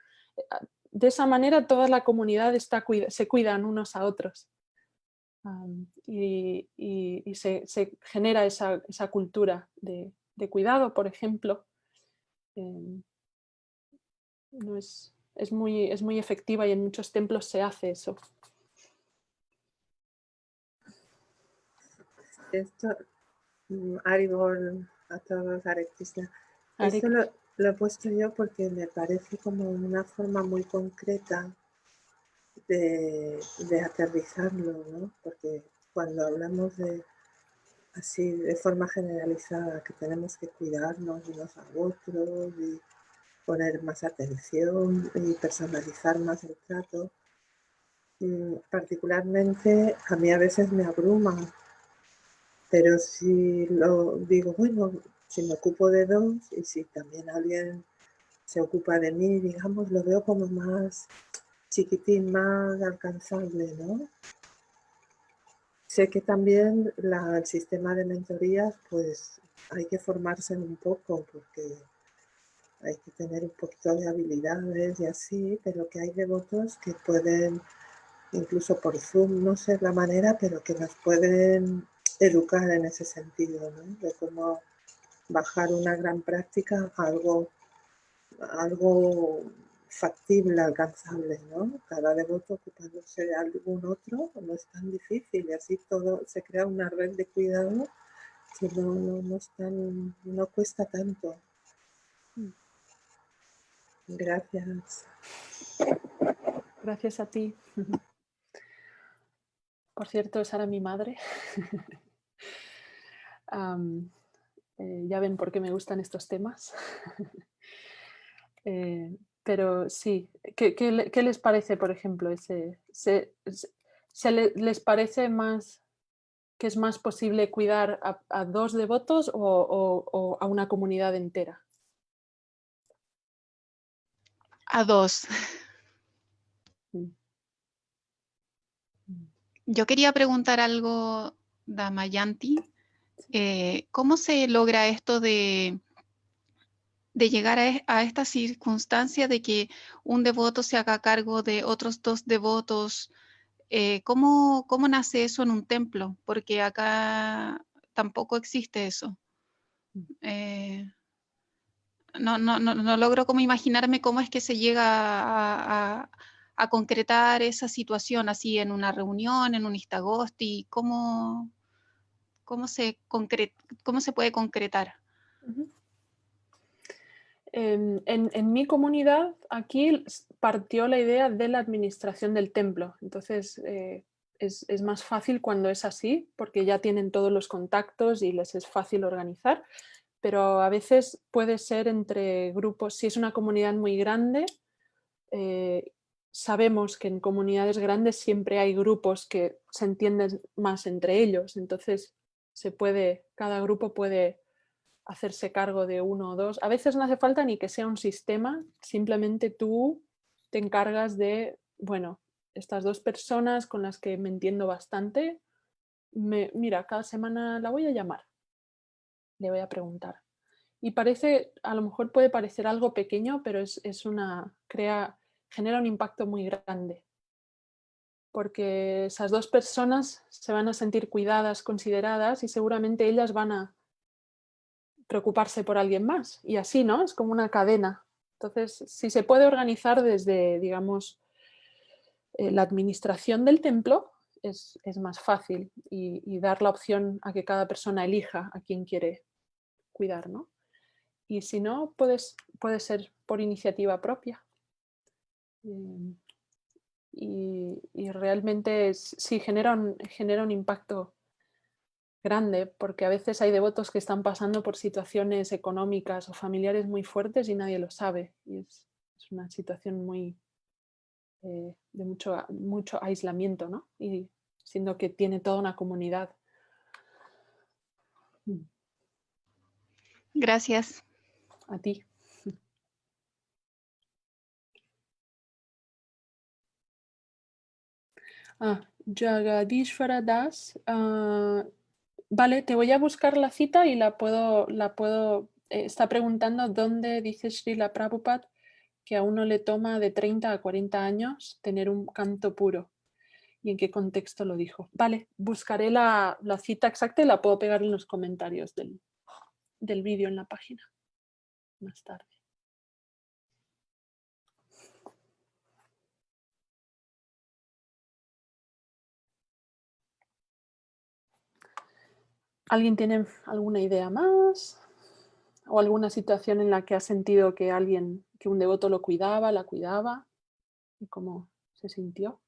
De esa manera toda la comunidad se cuidan unos a otros. Y se genera esa cultura de cuidado, por ejemplo. No es muy efectiva y en muchos templos se hace eso. Esto, Haribol, a todos, Hare Krishna. Hare Esto lo he puesto yo porque me parece como una forma muy concreta de aterrizarlo, ¿no? Porque cuando hablamos así de forma generalizada, que tenemos que cuidarnos unos a otros y poner más atención y personalizar más el trato, particularmente a mí a veces me abruma, pero si lo digo, bueno, si me ocupo de dos y si también alguien se ocupa de mí, digamos, lo veo como más chiquitín, más alcanzable, ¿no? Sé que también el sistema de mentorías, pues hay que formarse un poco porque hay que tener un poquito de habilidades y así, pero que hay devotos que pueden, incluso por Zoom, no sé la manera, pero que nos pueden educar en ese sentido, ¿no? De cómo bajar una gran práctica a algo factible, alcanzable, ¿no? Cada devoto ocupándose de algún otro no es tan difícil y así todo se crea una red de cuidado que no cuesta tanto. Gracias. Gracias a ti. Por cierto, esa era mi madre. Ya ven por qué me gustan estos temas. Pero sí, ¿qué les parece, por ejemplo? ¿Les parece más que es más posible cuidar a 2 devotos o a una comunidad entera? A 2. Yo quería preguntar algo, Damayanti. ¿Cómo se logra esto de llegar a esta circunstancia de que un devoto se haga cargo de otros 2 devotos? ¿Cómo nace eso en un templo? Porque acá tampoco existe eso. No logro como imaginarme cómo es que se llega a concretar esa situación así en una reunión, en un Istagosti. ¿Cómo se puede concretar? En mi comunidad aquí partió la idea de la administración del templo. Entonces es más fácil cuando es así, porque ya tienen todos los contactos y les es fácil organizar. Pero a veces puede ser entre grupos. Si es una comunidad muy grande, sabemos que en comunidades grandes siempre hay grupos que se entienden más entre ellos. Entonces cada grupo puede hacerse cargo de 1 o 2. A veces no hace falta ni que sea un sistema, simplemente tú te encargas de, bueno, estas 2 personas con las que me entiendo bastante, mira, cada semana la voy a llamar, le voy a preguntar. Y a lo mejor puede parecer algo pequeño, pero genera un impacto muy grande. Porque esas 2 personas se van a sentir cuidadas, consideradas y seguramente ellas van a preocuparse por alguien más. Y así, ¿no? Es como una cadena. Entonces, si se puede organizar desde, digamos, la administración del templo, es más fácil y dar la opción a que cada persona elija a quién quiere cuidar, ¿no? Y si no, puede ser por iniciativa propia. Y realmente sí genera un impacto grande, porque a veces hay devotos que están pasando por situaciones económicas o familiares muy fuertes y nadie lo sabe. Y es una situación muy de mucho aislamiento, ¿no? Y siendo que tiene toda una comunidad. Gracias. A ti. Jagadishvara Das. Vale, te voy a buscar la cita y está preguntando dónde dice Srila Prabhupada que a uno le toma de 30 a 40 años tener un canto puro y en qué contexto lo dijo. Vale, buscaré la cita exacta y la puedo pegar en los comentarios del vídeo en la página más tarde. ¿Alguien tiene alguna idea más? ¿O alguna situación en la que ha sentido que un devoto lo cuidaba, la cuidaba? ¿Y cómo se sintió?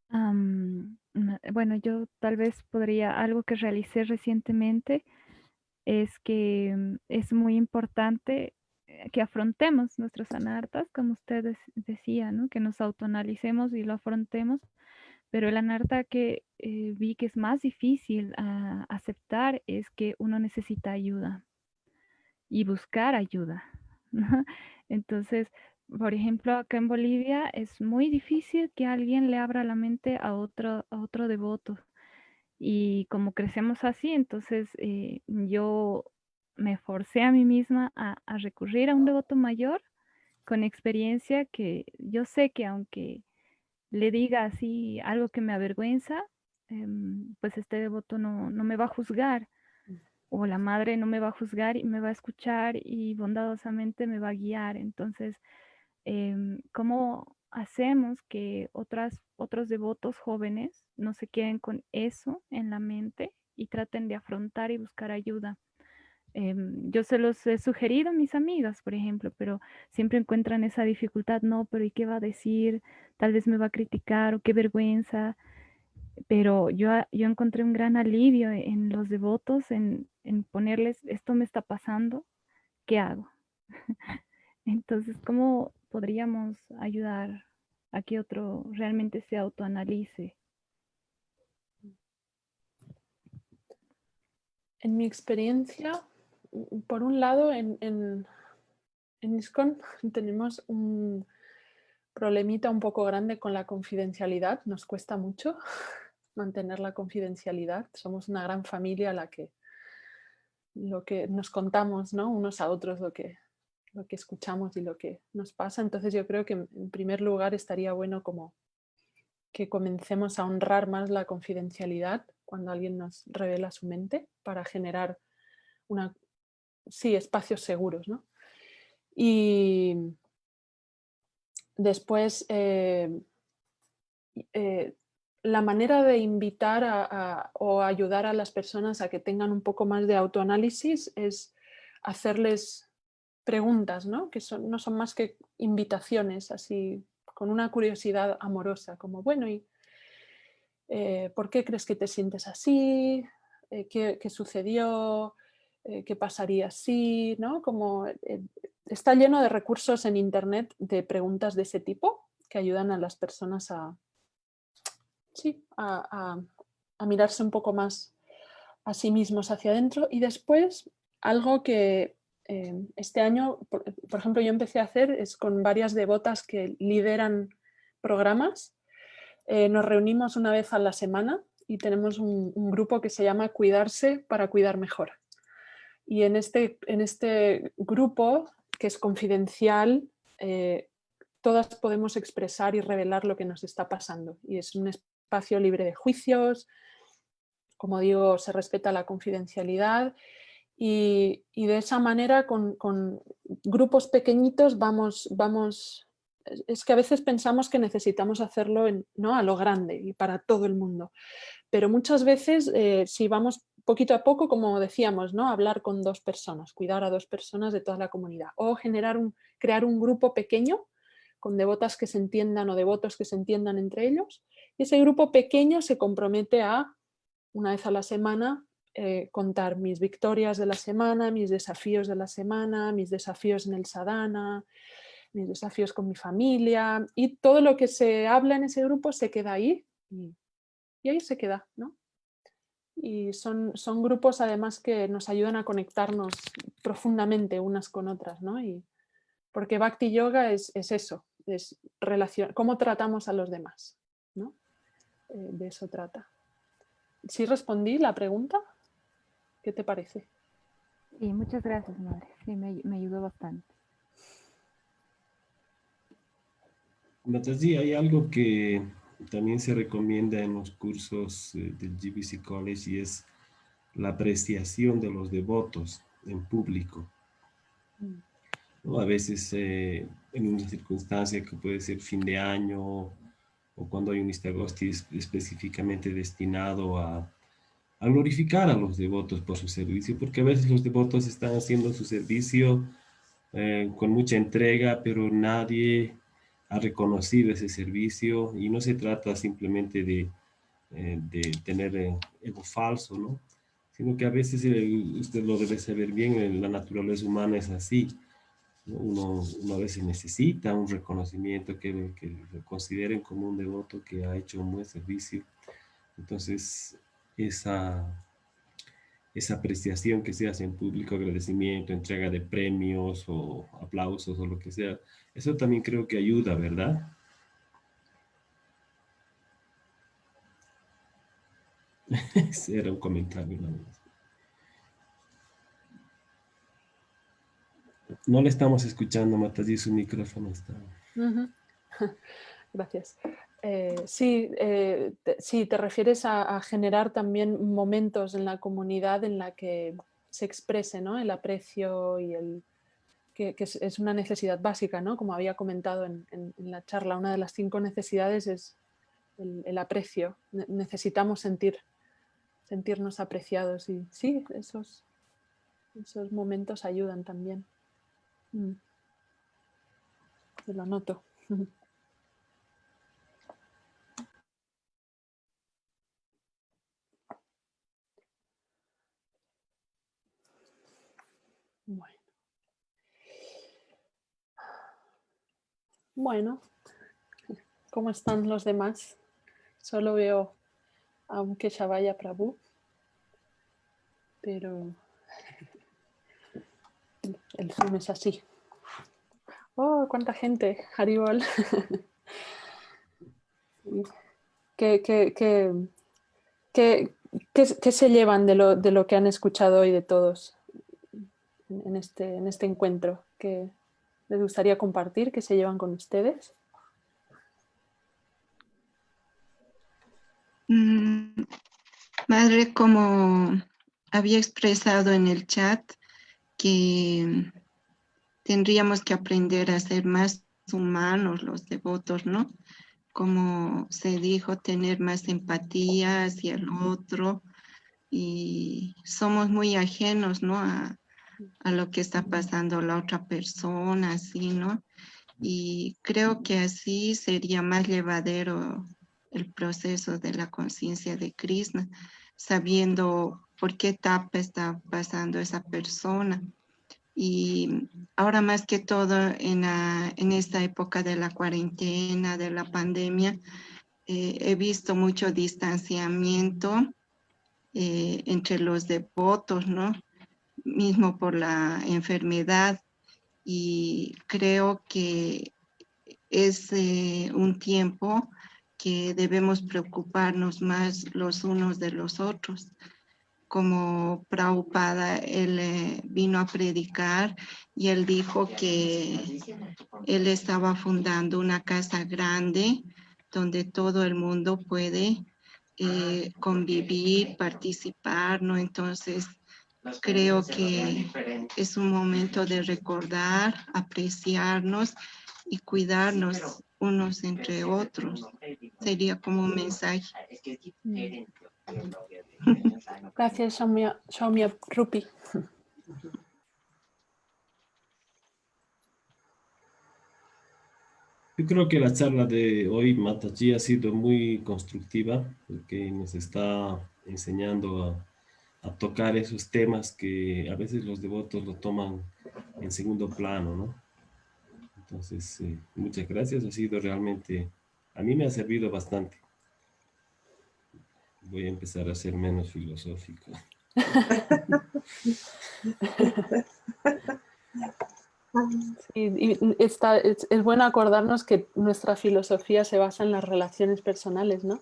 Bueno, yo tal vez algo que realicé recientemente es que es muy importante que afrontemos nuestros anartas, como ustedes decían, ¿no? Que nos autoanalicemos y lo afrontemos, pero el anarta que vi que es más difícil aceptar es que uno necesita ayuda y buscar ayuda, ¿no? Entonces, por ejemplo, acá en Bolivia es muy difícil que alguien le abra la mente a otro devoto. Y como crecemos así, entonces yo me forcé a mí misma a recurrir a un devoto mayor con experiencia que yo sé que aunque le diga así algo que me avergüenza, pues este devoto no me va a juzgar. o la madre no me va a juzgar y me va a escuchar y bondadosamente me va a guiar. Entonces, ¿cómo hacemos que otros devotos jóvenes no se queden con eso en la mente y traten de afrontar y buscar ayuda? Yo se los he sugerido a mis amigas, por ejemplo, pero siempre encuentran esa dificultad, no, pero ¿y qué va a decir? Tal vez me va a criticar o qué vergüenza. Pero yo encontré un gran alivio en los devotos, en ponerles, esto me está pasando, ¿qué hago? Entonces, ¿cómo podríamos ayudar a que otro realmente se autoanalice? En mi experiencia, por un lado, en ISKCON tenemos un problemita un poco grande con la confidencialidad. Nos cuesta mucho mantener la confidencialidad. Somos una gran familia a la que lo que nos contamos, ¿no?, unos a otros, lo que escuchamos y lo que nos pasa. Entonces yo creo que en primer lugar estaría bueno como que comencemos a honrar más la confidencialidad cuando alguien nos revela su mente, para generar espacios seguros, ¿no? Y después la manera de invitar o ayudar a las personas a que tengan un poco más de autoanálisis es hacerles preguntas, ¿no?, que no son más que invitaciones, así con una curiosidad amorosa, como, bueno, ¿y por qué crees que te sientes así? ¿Qué sucedió? ¿Qué pasaría si? ¿No? Como, está lleno de recursos en internet de preguntas de ese tipo que ayudan a las personas a mirarse un poco más a sí mismos hacia adentro. Y después, algo que este año, por ejemplo, yo empecé a hacer es con varias devotas que lideran programas. Nos reunimos una vez a la semana y tenemos un grupo que se llama Cuidarse para cuidar mejor. Y en este grupo, que es confidencial, todas podemos expresar y revelar lo que nos está pasando. Y es un espacio libre de juicios. Como digo, se respeta la confidencialidad y de esa manera con grupos pequeñitos vamos. Es que a veces pensamos que necesitamos hacerlo ¿no?, a lo grande y para todo el mundo. Pero muchas veces, si vamos poquito a poco, como decíamos, ¿no?, hablar con 2 personas, cuidar a 2 personas de toda la comunidad, o crear un grupo pequeño con devotas que se entiendan o devotos que se entiendan entre ellos, y ese grupo pequeño se compromete a, una vez a la semana, contar mis victorias de la semana, mis desafíos de la semana, mis desafíos en el sadhana, mis desafíos con mi familia, y todo lo que se habla en ese grupo se queda ahí y ahí se queda, ¿no? Y son grupos además que nos ayudan a conectarnos profundamente unas con otras, ¿no? Porque Bhakti Yoga es eso, es cómo tratamos a los demás, ¿no? De eso trata. ¿Sí respondí la pregunta? ¿Qué te parece? Sí, muchas gracias, madre. Sí, me ayudó bastante. Mataji, hay algo que también se recomienda en los cursos del GBC College y es la apreciación de los devotos en público. ¿No? A veces en una circunstancia que puede ser fin de año o cuando hay un Istagosti específicamente destinado a glorificar a los devotos por su servicio, porque a veces los devotos están haciendo su servicio con mucha entrega, pero nadie ha reconocido ese servicio y no se trata simplemente de tener ego falso, ¿no? Sino que a veces usted lo debe saber bien, la naturaleza humana es así. Uno a veces necesita un reconocimiento, que lo consideren como un devoto que ha hecho un buen servicio. Entonces, esa apreciación que se hace en público, agradecimiento, entrega de premios o aplausos o lo que sea, eso también creo que ayuda, ¿verdad? Ese era un comentario nada más. No le estamos escuchando, Mataji, su micrófono está... Gracias. Sí, te refieres a generar también momentos en la comunidad en la que se exprese, ¿no? El aprecio y que es una necesidad básica, ¿no? Como había comentado en la charla, una de las 5 necesidades es el aprecio. Necesitamos sentirnos apreciados y sí, esos momentos ayudan también. Se lo noto. Bueno, ¿cómo están los demás? Solo veo a un Keshavaya Prabhu, pero el Zoom es así. ¡Oh, cuánta gente! Haribol. ¿Qué se llevan de lo que han escuchado hoy de todos en este encuentro? ¿Qué les gustaría compartir? ¿Qué se llevan con ustedes? Madre, como había expresado en el chat, que tendríamos que aprender a ser más humanos los devotos, ¿no? Como se dijo, tener más empatía hacia el otro, y somos muy ajenos, ¿no? A lo que está pasando la otra persona, así, ¿no? Y creo que así sería más llevadero el proceso de la conciencia de Krishna, sabiendo por qué etapa está pasando esa persona. Y ahora más que todo en esta época de la cuarentena, de la pandemia, he visto mucho distanciamiento entre los devotos, ¿no? Mismo por la enfermedad, y creo que es un tiempo que debemos preocuparnos más los unos de los otros. Como Prabhupada, él vino a predicar y él dijo que él estaba fundando una casa grande donde todo el mundo puede convivir, participar, ¿no? Entonces, creo que es un momento de recordar, apreciarnos y cuidarnos unos entre otros. Sería como un mensaje. Gracias, Soumya Rupi. Yo creo que la charla de hoy, Mataji, ha sido muy constructiva porque nos está enseñando a tocar esos temas que a veces los devotos lo toman en segundo plano, ¿no? Entonces, muchas gracias, ha sido realmente, a mí me ha servido bastante. Voy a empezar a ser menos filosófico. Sí, y es bueno acordarnos que nuestra filosofía se basa en las relaciones personales, ¿no?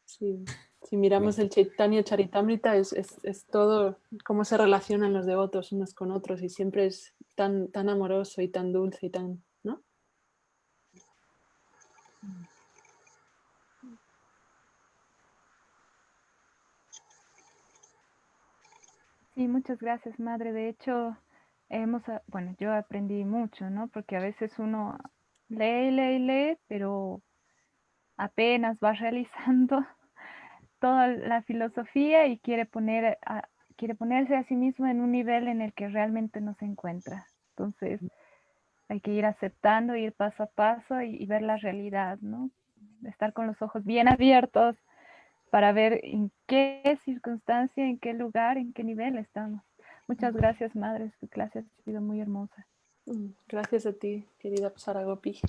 Sí. Si miramos el Chaitanya Charitamrita, es todo cómo se relacionan los devotos unos con otros, y siempre es tan amoroso y tan dulce y tan, ¿no? Sí, muchas gracias, madre. De hecho, bueno, yo aprendí mucho, ¿no? Porque a veces uno lee, pero apenas va realizando toda la filosofía y quiere ponerse a sí mismo en un nivel en el que realmente no se encuentra. Entonces, hay que ir aceptando, ir paso a paso y ver la realidad, ¿no? Estar con los ojos bien abiertos para ver en qué circunstancia, en qué lugar, en qué nivel estamos. Muchas gracias, madre. Tu clase ha sido muy hermosa. Gracias a ti, querida Saragopi.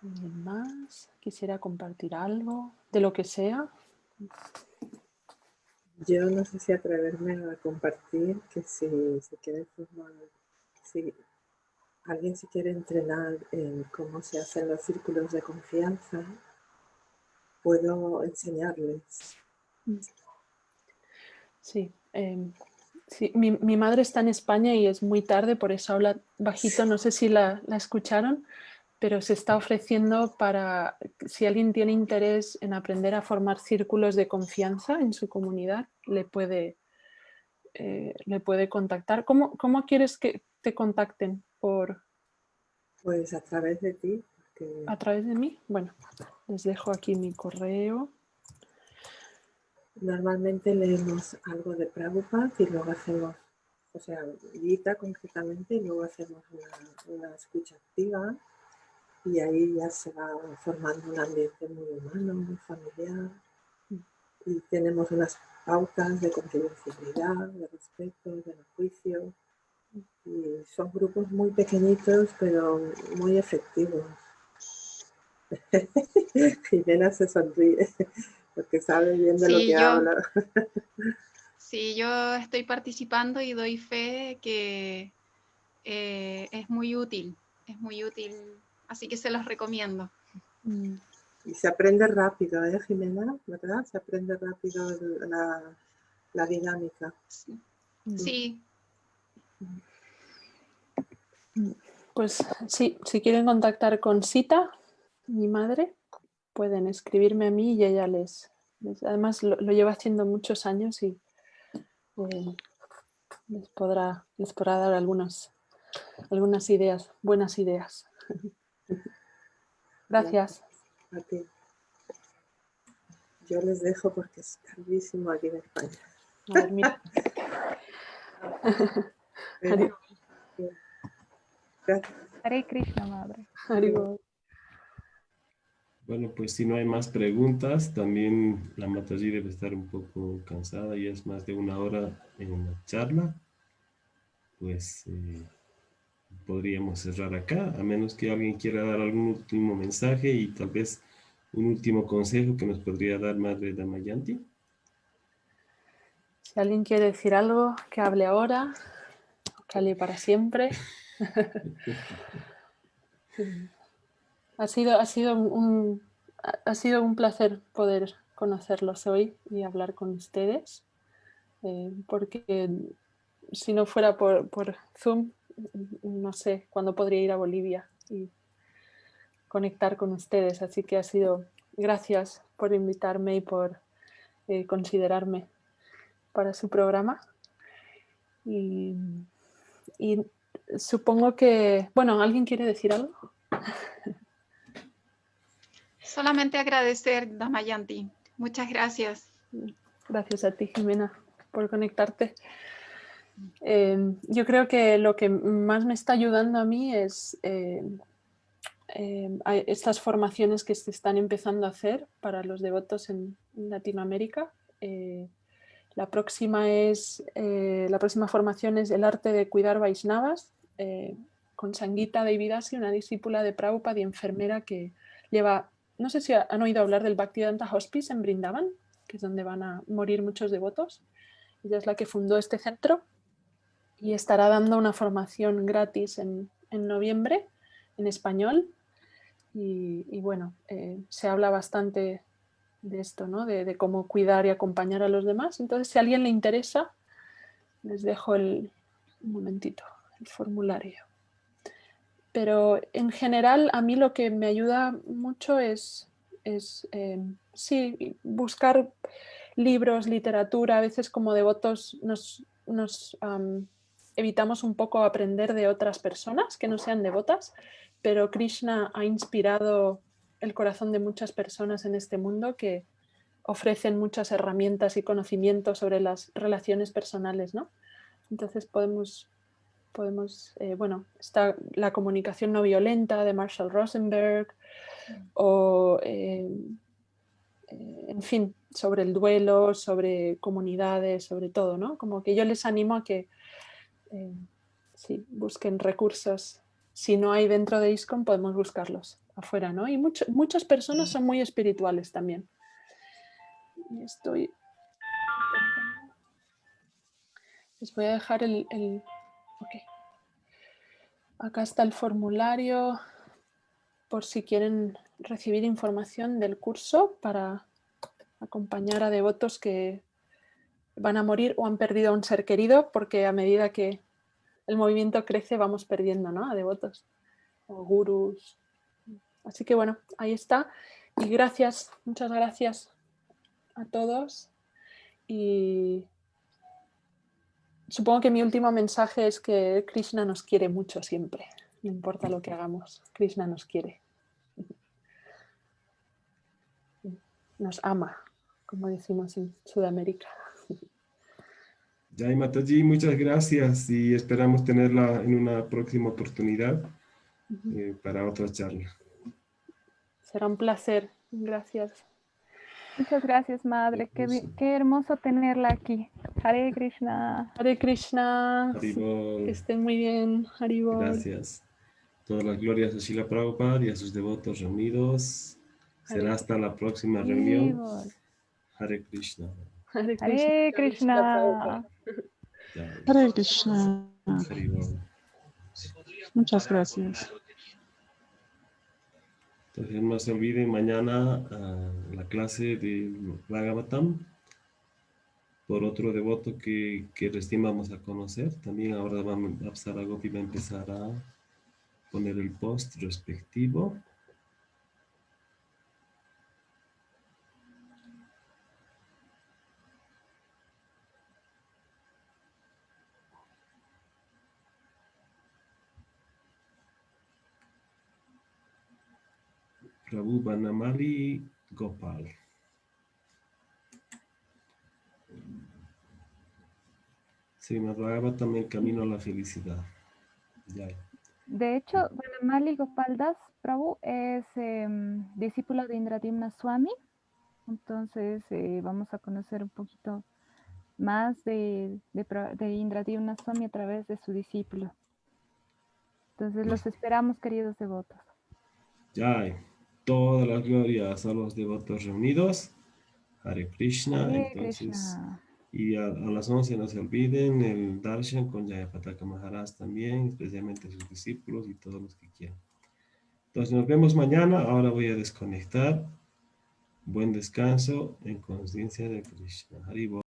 ¿Alguien más quisiera compartir algo, de lo que sea? Yo no sé si atreverme a compartir que si se quiere formar, si alguien se quiere entrenar en cómo se hacen los círculos de confianza, puedo enseñarles. Sí, sí. Mi madre está en España y es muy tarde, por eso habla bajito. No sé si la escucharon, pero se está ofreciendo para, si alguien tiene interés en aprender a formar círculos de confianza en su comunidad, le puede contactar. ¿Cómo quieres que te contacten? Pues a través de ti. Porque... ¿A través de mí? Bueno, les dejo aquí mi correo. Normalmente leemos algo de Prabhupada y luego hacemos, o sea, Gita concretamente, y luego hacemos una escucha activa y ahí ya se va formando un ambiente muy humano, muy familiar. Y tenemos unas pautas de confidencialidad, de respeto, de no juicio. Y son grupos muy pequeñitos, pero muy efectivos. Jimena se sonríe porque sabe bien de lo que habla. Sí, yo estoy participando y doy fe que es muy útil, así que se los recomiendo. Y se aprende rápido, Jimena? ¿Verdad? Se aprende rápido la dinámica. Sí. Pues sí, si quieren contactar con Sita, mi madre, pueden escribirme a mí y ella además lo lleva haciendo muchos años y les podrá dar algunas ideas, buenas ideas. Gracias. A ti. Yo les dejo porque es tardísimo aquí en España. A ver, mira. Gracias. Hare Krishna, madre. Bueno, pues si no hay más preguntas, también la Mataji debe estar un poco cansada, ya es más de 1 hora en la charla. Pues podríamos cerrar acá, a menos que alguien quiera dar algún último mensaje y tal vez un último consejo que nos podría dar Madre Damayanti. Si alguien quiere decir algo, que hable ahora, que hable para siempre. Ha sido un placer poder conocerlos hoy y hablar con ustedes, porque si no fuera por Zoom, no sé cuándo podría ir a Bolivia y conectar con ustedes. Así que gracias por invitarme y por considerarme para su programa. Y supongo que, bueno, ¿alguien quiere decir algo? Solamente agradecer, Damayanti. Muchas gracias. Gracias a ti, Jimena, por conectarte. Yo creo que lo que más me está ayudando a mí es estas formaciones que se están empezando a hacer para los devotos en Latinoamérica. La próxima formación es el arte de cuidar Vaishnavas, con Sangeeta Devidasi, una discípula de Prabhupada y enfermera que lleva, no sé si han oído hablar del Bhaktivedanta Hospice en Brindavan, que es donde van a morir muchos devotos. Ella es la que fundó este centro y estará dando una formación gratis en noviembre en español. Y bueno, se habla bastante de esto, ¿no? De cómo cuidar y acompañar a los demás. Entonces, si a alguien le interesa, les dejo un momentito, el formulario. Pero en general, a mí lo que me ayuda mucho es buscar libros, literatura. A veces como devotos nos evitamos un poco aprender de otras personas que no sean devotas, pero Krishna ha inspirado el corazón de muchas personas en este mundo que ofrecen muchas herramientas y conocimientos sobre las relaciones personales, ¿no? Entonces está la comunicación no violenta de Marshall Rosenberg o, en fin, sobre el duelo, sobre comunidades, sobre todo, ¿no? Como que yo les animo a que busquen recursos. Si no hay dentro de ISKCON, podemos buscarlos afuera, ¿no? Y muchas personas son muy espirituales también. Y les voy a dejar okay. Acá está el formulario por si quieren recibir información del curso para acompañar a devotos que van a morir o han perdido a un ser querido, porque a medida que el movimiento crece vamos perdiendo, ¿no? A devotos o gurús. Así que bueno, ahí está. Y gracias, muchas gracias a todos. Y supongo que mi último mensaje es que Krishna nos quiere mucho siempre. No importa lo que hagamos, Krishna nos quiere. Nos ama, como decimos en Sudamérica. Jai Mataji, muchas gracias y esperamos tenerla en una próxima oportunidad para otra charla. Será un placer. Gracias. Muchas gracias, Madre. Qué hermoso tenerla aquí. Hare Krishna. Hare Krishna. Haribol. Que estén muy bien. Haribol. Gracias. Todas las glorias a Srila Prabhupada y a sus devotos reunidos. Será hasta la próxima reunión. Hare Krishna. Hare Hare Krishna. Hare Krishna. Haribol. Muchas gracias. Entonces no se olviden mañana la clase de Bhagavatam por otro devoto que recién vamos a conocer. También ahora Apsara Gopi va a empezar a poner el post respectivo. Prabhu Banamali Gopal. Srimad Bhagavatam, el camino a la felicidad. Ya. De hecho, Banamali Gopaldas Prabhu es discípulo de Indradimna Swami. Entonces vamos a conocer un poquito más de Indradimna Swami a través de su discípulo. Entonces los esperamos, queridos devotos. Ya, todas las glorias a los devotos reunidos. Hare Krishna. Hare Entonces, Krishna. y a las 11 no se olviden el Darshan con Jayapataka Maharaj también, especialmente sus discípulos y todos los que quieran. Entonces nos vemos mañana. Ahora voy a desconectar. Buen descanso en conciencia de Krishna. Hare Bol.